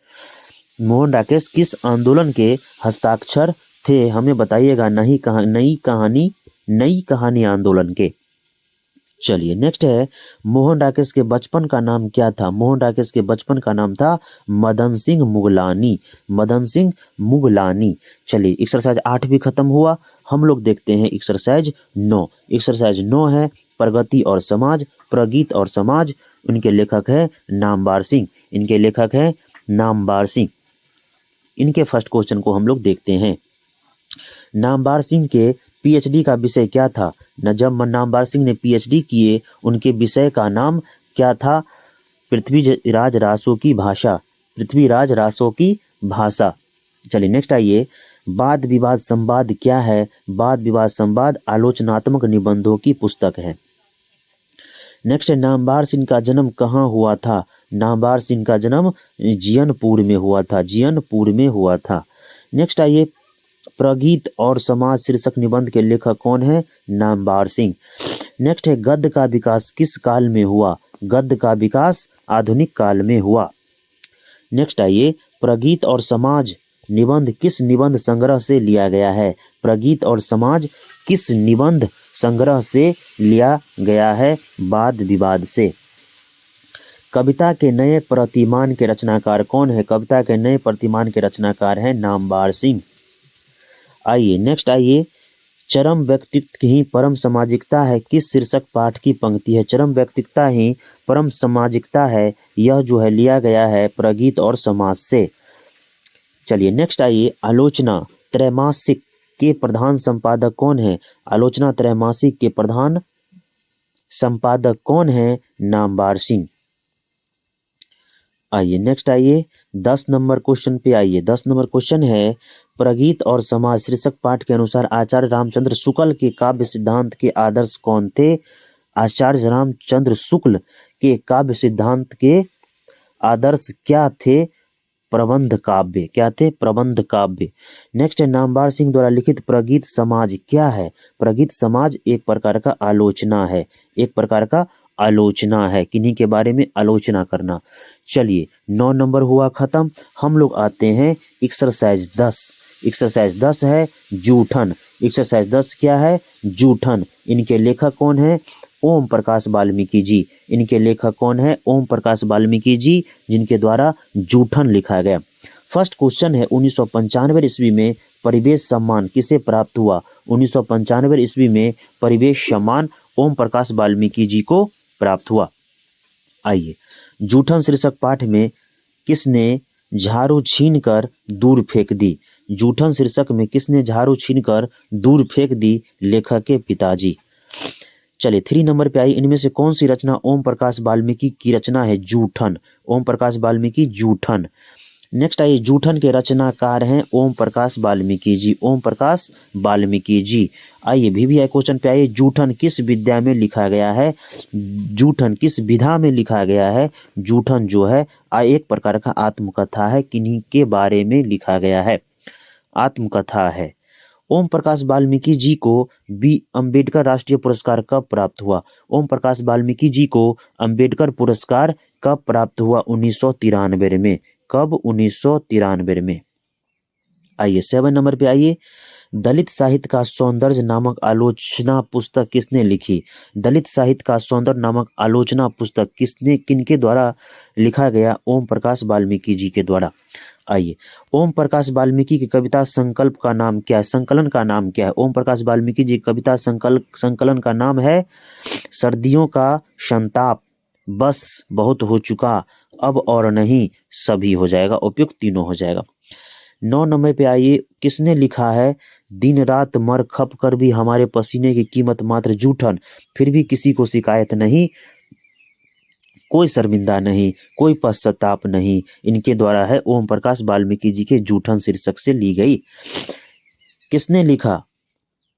मोहन राकेश किस आंदोलन के हस्ताक्षर थे? हमें बताइएगा। नई कहानी आंदोलन के। चलिए नेक्स्ट है, मोहन राकेश के बचपन का नाम क्या था? मोहन राकेश के बचपन का नाम था मदन सिंह मुगलानी। मदन सिंह मुगलानी। चलिए एक्सरसाइज 8 भी खत्म हुआ। हम लोग देखते हैं एक्सरसाइज 9। एक्सरसाइज 9 है प्रगति और समाज, प्रगीत और समाज। इनके लेखक है नामवर सिंह। इनके लेखक है नामवर सिंह। इनके फर्स्ट क्वेश्चन को हम लोग देखते हैं। नामवर सिंह के पीएचडी का विषय क्या था? न जब नामवर सिंह ने पीएचडी किए, उनके विषय का नाम क्या था? पृथ्वीराज रासो की भाषा। पृथ्वीराज रासो की भाषा। चलिए नेक्स्ट आइए, वाद विवाद संवाद क्या है? वाद विवाद संवाद आलोचनात्मक निबंधों की पुस्तक है। नेक्स्ट है, नामवर सिंह का जन्म कहाँ हुआ था? नामवर सिंह का जन्म जियनपुर में हुआ था। जियनपुर में हुआ था। नेक्स्ट आइए, प्रगीत और समाज शीर्षक निबंध के लेखक कौन है? नामवर सिंह। नेक्स्ट है, गद्य का विकास किस काल में हुआ? गद्य का विकास आधुनिक काल में हुआ। नेक्स्ट आइए, प्रगीत और समाज निबंध किस निबंध संग्रह से लिया गया है? प्रगीत और समाज किस निबंध संग्रह से लिया गया है? वाद विवाद से। कविता के नए प्रतिमान के रचनाकार कौन है? कविता के नए प्रतिमान के रचनाकार हैं नामवर सिंह। आइए नेक्स्ट आइए, चरम व्यक्तित्व ही परम सामाजिकता है किस शीर्षक पाठ की पंक्ति है? चरम व्यक्तित्व ही परम सामाजिकता है, यह जो है लिया गया है प्रगीत और समाज से। चलिए नेक्स्ट आइए, आलोचना त्रैमासिक के प्रधान संपादक कौन है? आलोचना त्रैमासिक के प्रधान संपादक कौन है? नामवर सिंह। आइए नेक्स्ट आइए, 10 नंबर क्वेश्चन पे आइए। 10 नंबर क्वेश्चन है, प्रगीत और समाज शीर्षक पाठ के अनुसार आचार्य रामचंद्र शुक्ल के काव्य सिद्धांत के आदर्श कौन थे? आचार्य रामचंद्र शुक्ल के काव्य सिद्धांत के आदर्श क्या थे? प्रबंध काव्य। क्या थे? प्रबंध काव्य। नेक्स्ट है, नामवर सिंह द्वारा लिखित प्रगीत समाज क्या है? प्रगीत समाज एक प्रकार का आलोचना है। एक प्रकार का आलोचना है, किन्हीं के बारे में आलोचना करना। चलिए 9 नंबर हुआ खत्म। हम लोग आते हैं एक्सरसाइज 10। एक्सरसाइज 10 है जूठन। एक्सरसाइज 10 क्या है? जूठन। इनके लेखक कौन है? ओम प्रकाश वाल्मीकि जी। इनके लेखक कौन है? ओम प्रकाश वाल्मीकि जी, जिनके द्वारा जूठन लिखा गया। फर्स्ट क्वेश्चन है, 1995 ईस्वी में परिवेश सम्मान किसे प्राप्त हुआ? 1995 ईस्वी में परिवेश सम्मान ओम प्रकाश वाल्मीकि जी को प्राप्त हुआ। आइए, जूठन शीर्षक पाठ में किसने झाड़ू छीनकर दूर फेंक दी? जूठन शीर्षक में किसने झाड़ू छीनकर दूर फेंक दी? लेखक के पिताजी। चलिए 3 नंबर पे आई, इनमें से कौन सी रचना ओम प्रकाश वाल्मीकि की रचना है? जूठन। ओम प्रकाश वाल्मीकि जूठन। नेक्स्ट आइए, जूठन के रचनाकार हैं ओम प्रकाश वाल्मीकि जी। ओम प्रकाश वाल्मीकि जी। आइए VVI क्वेश्चन पे आइए, जूठन किस विद्या में लिखा गया है? जूठन किस विधा में लिखा गया है? जूठन जो है एक प्रकार का आत्मकथा है, किन्हीं के बारे में लिखा गया है? आत्मकथा है। ओम प्रकाश वाल्मीकि जी को अंबेडकर राष्ट्रीय पुरस्कार कब प्राप्त हुआ? ओम प्रकाश वाल्मीकि जी को अंबेडकर पुरस्कार कब प्राप्त हुआ? 1993 में। कब? 1993 में। आइए 7 नंबर पे आइए, दलित साहित्य का सौंदर्य नामक आलोचना पुस्तक किसने लिखी? दलित साहित्य का सौंदर्य नामक आलोचना पुस्तक किनके द्वारा लिखा गया? ओम प्रकाश वाल्मीकि जी के द्वारा। आइए, ओम प्रकाश वाल्मीकि की कविता संकल्प का नाम क्या है? संकलन का नाम क्या है? ओम प्रकाश वाल्मीकि जी कविता संकलन का नाम है सर्दियों का संताप, बस बहुत हो चुका, अब और नहीं, सभी हो जाएगा, उपयुक्त तीनों हो जाएगा। 9 नंबर पे आइए, किसने लिखा है दिन रात मर खप कर भी हमारे पसीने की कीमत मात्र जूठन, फिर भी किसी को शिकायत नहीं, कोई शर्मिंदा नहीं, कोई पश्चाताप नहीं। इनके द्वारा है ओम प्रकाश वाल्मीकि जी के जूठन शीर्षक से ली गई। किसने लिखा?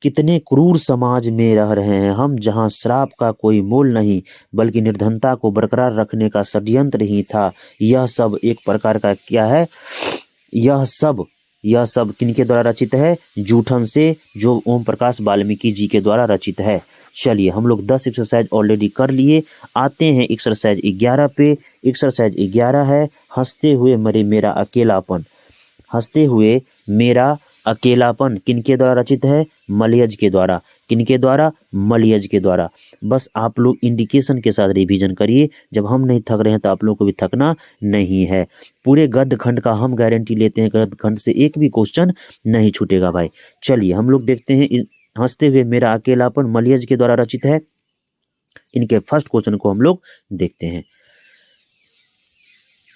कितने क्रूर समाज में रह रहे हैं हम, जहां श्राप का कोई मोल नहीं, बल्कि निर्धनता को बरकरार रखने का षड्यंत्र ही था। यह सब एक प्रकार का क्या है? यह सब किनके द्वारा रचित है? जूठन से, जो ओम प्रकाश वाल्मीकि जी के द्वारा रचित है। चलिए हम लोग 10 एक्सरसाइज ऑलरेडी कर लिए। आते हैं एक्सरसाइज 11 पे। एक्सरसाइज 11 है, हंसते हुए मरे मेरा अकेलापन। हंसते हुए मेरा अकेलापन किनके द्वारा रचित है? मलयज के द्वारा। किनके द्वारा? मलयज के द्वारा। बस आप लोग इंडिकेशन के साथ रिवीजन करिए। जब हम नहीं थक रहे हैं तो आप लोगों को भी थकना नहीं है। पूरे गद्य खंड का हम गारंटी लेते हैं, गद्य खंड से एक भी क्वेश्चन नहीं छूटेगा भाई। चलिए हम लोग देखते हैं, हंसते हुए मेरा अकेलापन मलयज के द्वारा रचित है। इनके फर्स्ट क्वेश्चन को हम लोग देखते हैं।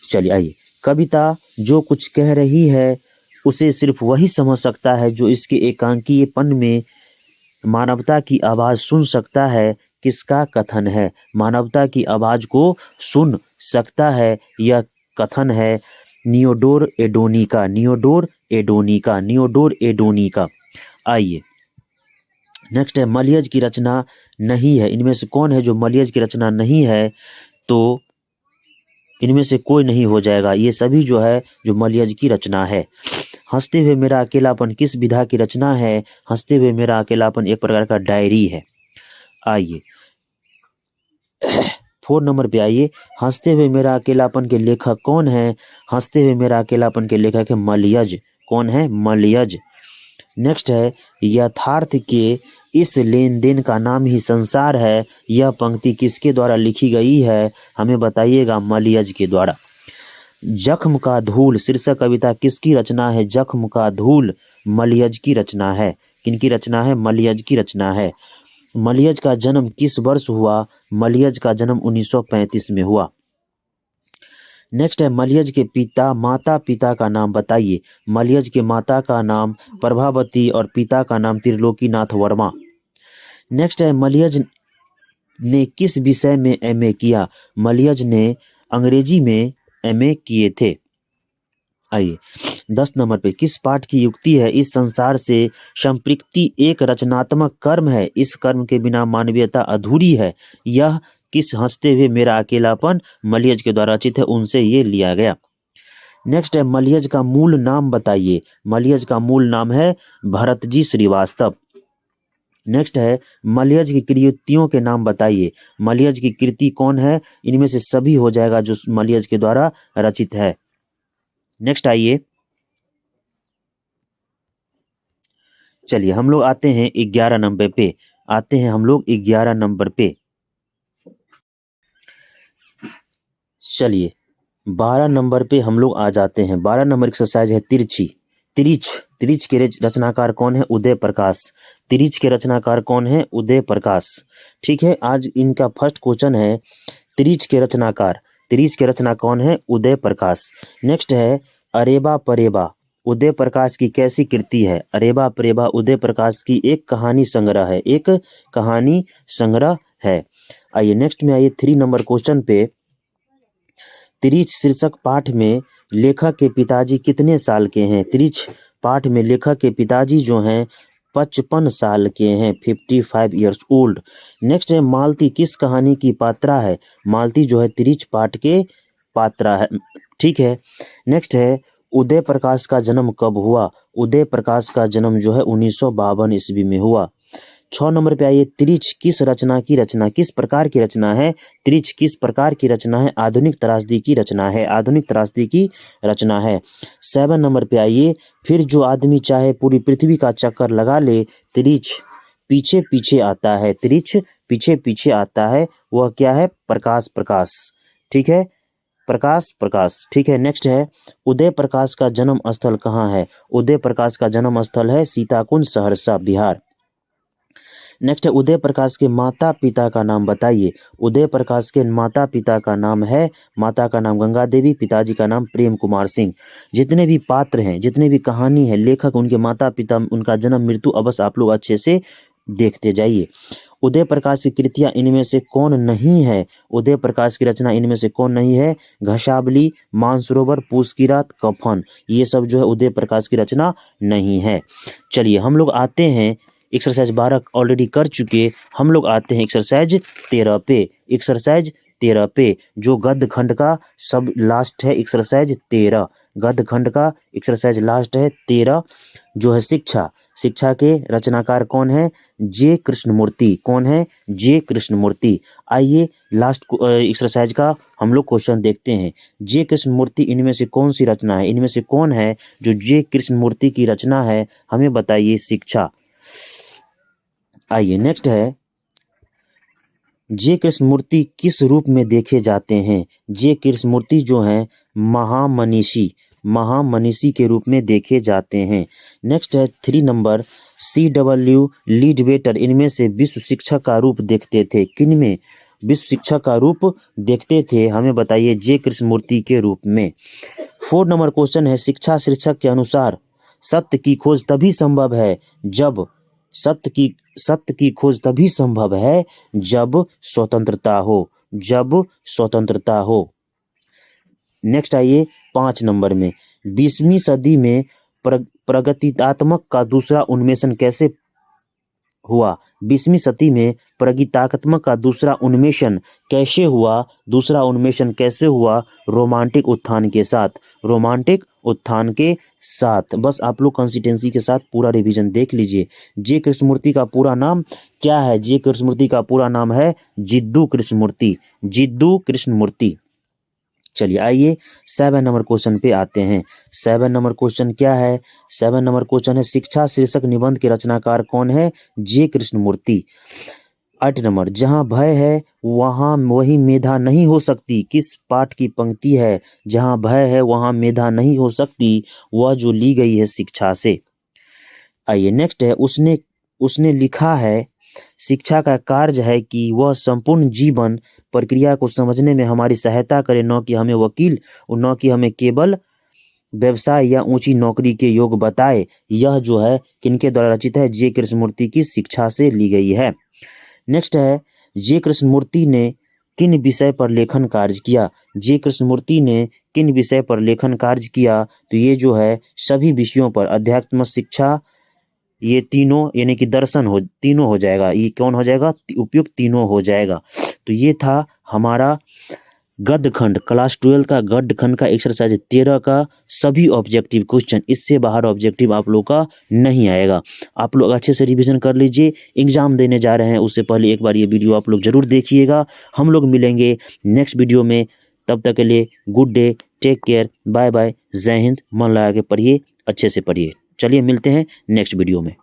चलिए आइए। कविता जो कुछ कह रही है उसे सिर्फ वही समझ सकता है जो इसके एकांकीयपन में मानवता की आवाज सुन सकता है। किसका कथन है? मानवता की आवाज को सुन सकता है, यह कथन है नियोडोर एडोनी का। नियोडोर एडोनी का, नियोडोर एडोनी का। आइए नेक्स्ट है, मलयज की रचना नहीं है। इनमें से कौन है जो मलयज की रचना नहीं है? तो इनमें से कोई नहीं हो जाएगा, ये सभी जो है जो मलयज की रचना है। हंसते हुए मेरा अकेलापन किस विधा की रचना है? हंसते हुए मेरा अकेलापन एक प्रकार का डायरी है। आइए 4 नंबर पे आइए। हंसते हुए मेरा अकेलापन के लेखक कौन है? हंसते हुए मेरा अकेलापन के लेखक है मलयज। कौन है? मलयज। नेक्स्ट है, यथार्थ के इस लेन देन का नाम ही संसार है। यह पंक्ति किसके द्वारा लिखी गई है? हमें बताइएगा। मलयज के द्वारा। जख्म का धूल शीर्षक कविता किसकी रचना है? जख्म का धूल मलयज की रचना है। किनकी रचना है? मलयज की रचना है। मलयज का जन्म किस वर्ष हुआ? मलयज का जन्म 1935 में हुआ। नेक्स्ट है, मलयज के पिता माता पिता का नाम बताइए। मलयज के माता का नाम प्रभावती और पिता का नाम त्रिलोकीनाथ वर्मा। नेक्स्ट है, मलयज ने किस विषय में एमए किया? मलयज ने अंग्रेजी में एमए किए थे। आइए 10 नंबर पे, किस पाठ की युक्ति है? इस संसार से संपृक्ति एक रचनात्मक कर्म है, इस कर्म के बिना मानवीयता अधूरी है। यह किस हंसते हुए मेरा अकेलापन मलयज के द्वारा रचित है, उनसे ये लिया गया। नेक्स्ट है, मलयज का मूल नाम बताइए। मलयज का मूल नाम है भरतजी श्रीवास्तव। नेक्स्ट है, मलयज की कृतियों के नाम बताइए। मलयज की कृति कौन है? इनमें से सभी हो जाएगा जो मलयज के द्वारा रचित है। नेक्स्ट आइए, चलिए हम लोग आते हैं 11 नंबर पे। आते हैं हम लोग 11 नंबर पे। चलिए 12 नंबर पे हम लोग आ जाते हैं। 12 नंबर एक्सरसाइज है तिरछी। तिरिच तिरिच के रचनाकार कौन है? उदय प्रकाश। तिरिच के रचनाकार कौन है? उदय प्रकाश। ठीक है, आज इनका फर्स्ट क्वेश्चन है तिरिच के रचनाकार। तिरिच के रचना कौन है? उदय प्रकाश। नेक्स्ट है, अरेबा परेबा उदय प्रकाश की कैसी कृति है? अरेबा परेबा उदय प्रकाश की एक कहानी संग्रह है। एक कहानी संग्रह है। आइए नेक्स्ट में आइए 3 नंबर क्वेश्चन पे। तिरिच शीर्षक पाठ में लेखक के पिताजी कितने साल के हैं? तिरिच पाठ में लेखक के पिताजी जो हैं 55 साल के हैं, 55 ईयर्स ओल्ड। नेक्स्ट है, मालती किस कहानी की पात्रा है? मालती जो है तिरिच पाठ के पात्रा है। ठीक है। नेक्स्ट है, उदय प्रकाश का जन्म कब हुआ? उदय प्रकाश का जन्म जो है 1952 ईस्वी में हुआ। 6 नंबर पे आइए, त्रिच किस रचना की रचना, किस प्रकार की रचना है? त्रिच किस प्रकार की रचना है? आधुनिक त्रासदी की रचना है। आधुनिक त्रासदी की रचना है। 7 नंबर पे आइए, फिर जो आदमी चाहे पूरी पृथ्वी का चक्कर लगा ले, त्रिच पीछे पीछे आता है। त्रिच पीछे पीछे आता है, वह क्या है? प्रकाश प्रकाश। ठीक है, प्रकाश प्रकाश। ठीक है। नेक्स्ट है, उदय प्रकाश का जन्म स्थल कहाँ है? उदय प्रकाश का जन्म स्थल है सीताकुंज, सहरसा, बिहार। नेक्स्ट है, उदय प्रकाश के माता पिता का नाम बताइए। उदय प्रकाश के माता पिता का नाम है, माता का नाम गंगा देवी, पिताजी का नाम प्रेम कुमार सिंह। जितने भी पात्र हैं, जितने भी कहानी है, लेखक, उनके माता पिता, उनका जन्म मृत्यु अवश्य आप लोग अच्छे से देखते जाइए। उदय प्रकाश की कृतियां इनमें से कौन नहीं है? उदय प्रकाश की रचना इनमें से कौन नहीं है? घसावली, मानसरोवर, पूस की रात, कफन, ये सब जो है उदय प्रकाश की रचना नहीं है। चलिए हम लोग आते हैं, एक्सरसाइज 12 ऑलरेडी कर चुके, हम लोग आते हैं एक्सरसाइज 13 पे। एक्सरसाइज 13 पे जो गद्य खंड का सब लास्ट है, एक्सरसाइज 13 गद्य खंड का एक्सरसाइज लास्ट है 13, जो है शिक्षा। शिक्षा के रचनाकार कौन है? जे कृष्णमूर्ति। कौन है? जे कृष्णमूर्ति। आइए लास्ट एक्सरसाइज का हम लोग क्वेश्चन देखते हैं। जे कृष्णमूर्ति इनमें से कौन सी रचना है? इनमें से कौन है जो जे कृष्णमूर्ति की रचना है? हमें बताइए। शिक्षा। आइए नेक्स्ट है, जे कृष्णमूर्ति किस रूप में देखे जाते हैं? जे कृष्णमूर्ति जो हैं महामनीषी के रूप में देखे जाते हैं। नेक्स्ट है 3 नंबर, CW लीडबेटर इनमें से विश्व शिक्षा का रूप देखते थे। किनमें विश्व शिक्षा का रूप देखते थे? हमें बताइए। जे कृष्णमूर्ति के रूप में। 4 नंबर क्वेश्चन है, शिक्षा शीर्षक के अनुसार सत्य की खोज तभी संभव है जब सत्य की खोज तभी संभव है जब स्वतंत्रता हो। नेक्स्ट आइए 5 नंबर में, 20वीं सदी में प्रगतितात्मक का दूसरा उन्मेषण कैसे हुआ? 20वीं सदी में प्रगतितात्मक का दूसरा उन्मेषण कैसे हुआ? दूसरा उन्मेषण कैसे हुआ? रोमांटिक उत्थान के साथ। बस आप लोग कंसिस्टेंसी के साथ पूरा रिवीजन देख लीजिए। जे कृष्णमूर्ति का पूरा नाम क्या है? जे कृष्णमूर्ति का पूरा नाम है जिद्दू कृष्णमूर्ति। चलिए आइए 7 नंबर क्वेश्चन पे आते हैं। 7 नंबर क्वेश्चन क्या है? 7 नंबर क्वेश्चन है, शिक्षा शीर्षक निबंध के रचनाकार कौन है? जे कृष्णमूर्ति। 8 नंबर, जहाँ भय है वहाँ वही मेधा नहीं हो सकती, किस पाठ की पंक्ति है? जहाँ भय है वहाँ मेधा नहीं हो सकती, वह जो ली गई है शिक्षा से। आइए नेक्स्ट है, उसने लिखा है, शिक्षा का कार्य है कि वह संपूर्ण जीवन प्रक्रिया को समझने में हमारी सहायता करे, न कि हमें वकील और न कि हमें केवल व्यवसाय या ऊंची नौकरी के योग बताए। यह जो है किनके द्वारा रचित है? जे कृष्णमूर्ति की शिक्षा से ली गई है। नेक्स्ट है, जे कृष्णमूर्ति ने किन विषय पर लेखन कार्य किया? जे कृष्णमूर्ति ने किन विषय पर लेखन कार्य किया? तो ये जो है सभी विषयों पर, अध्यात्म, शिक्षा, ये तीनों यानी कि दर्शन तीनों हो जाएगा। ये कौन हो जाएगा? उपयुक्त तीनों हो जाएगा। तो ये था हमारा गद्य खंड, क्लास 12 का गद्य खंड का एक्सरसाइज 13 का सभी ऑब्जेक्टिव क्वेश्चन। इससे बाहर ऑब्जेक्टिव आप लोग का नहीं आएगा। आप लोग अच्छे से रिवीजन कर लीजिए। एग्जाम देने जा रहे हैं उससे पहले एक बार ये वीडियो आप लोग जरूर देखिएगा। हम लोग मिलेंगे नेक्स्ट वीडियो में। तब तक के लिए good day, take care, bye bye, जय हिंद। मन लगा के पढ़िए, अच्छे से पढ़िए। चलिए मिलते हैं नेक्स्ट वीडियो में।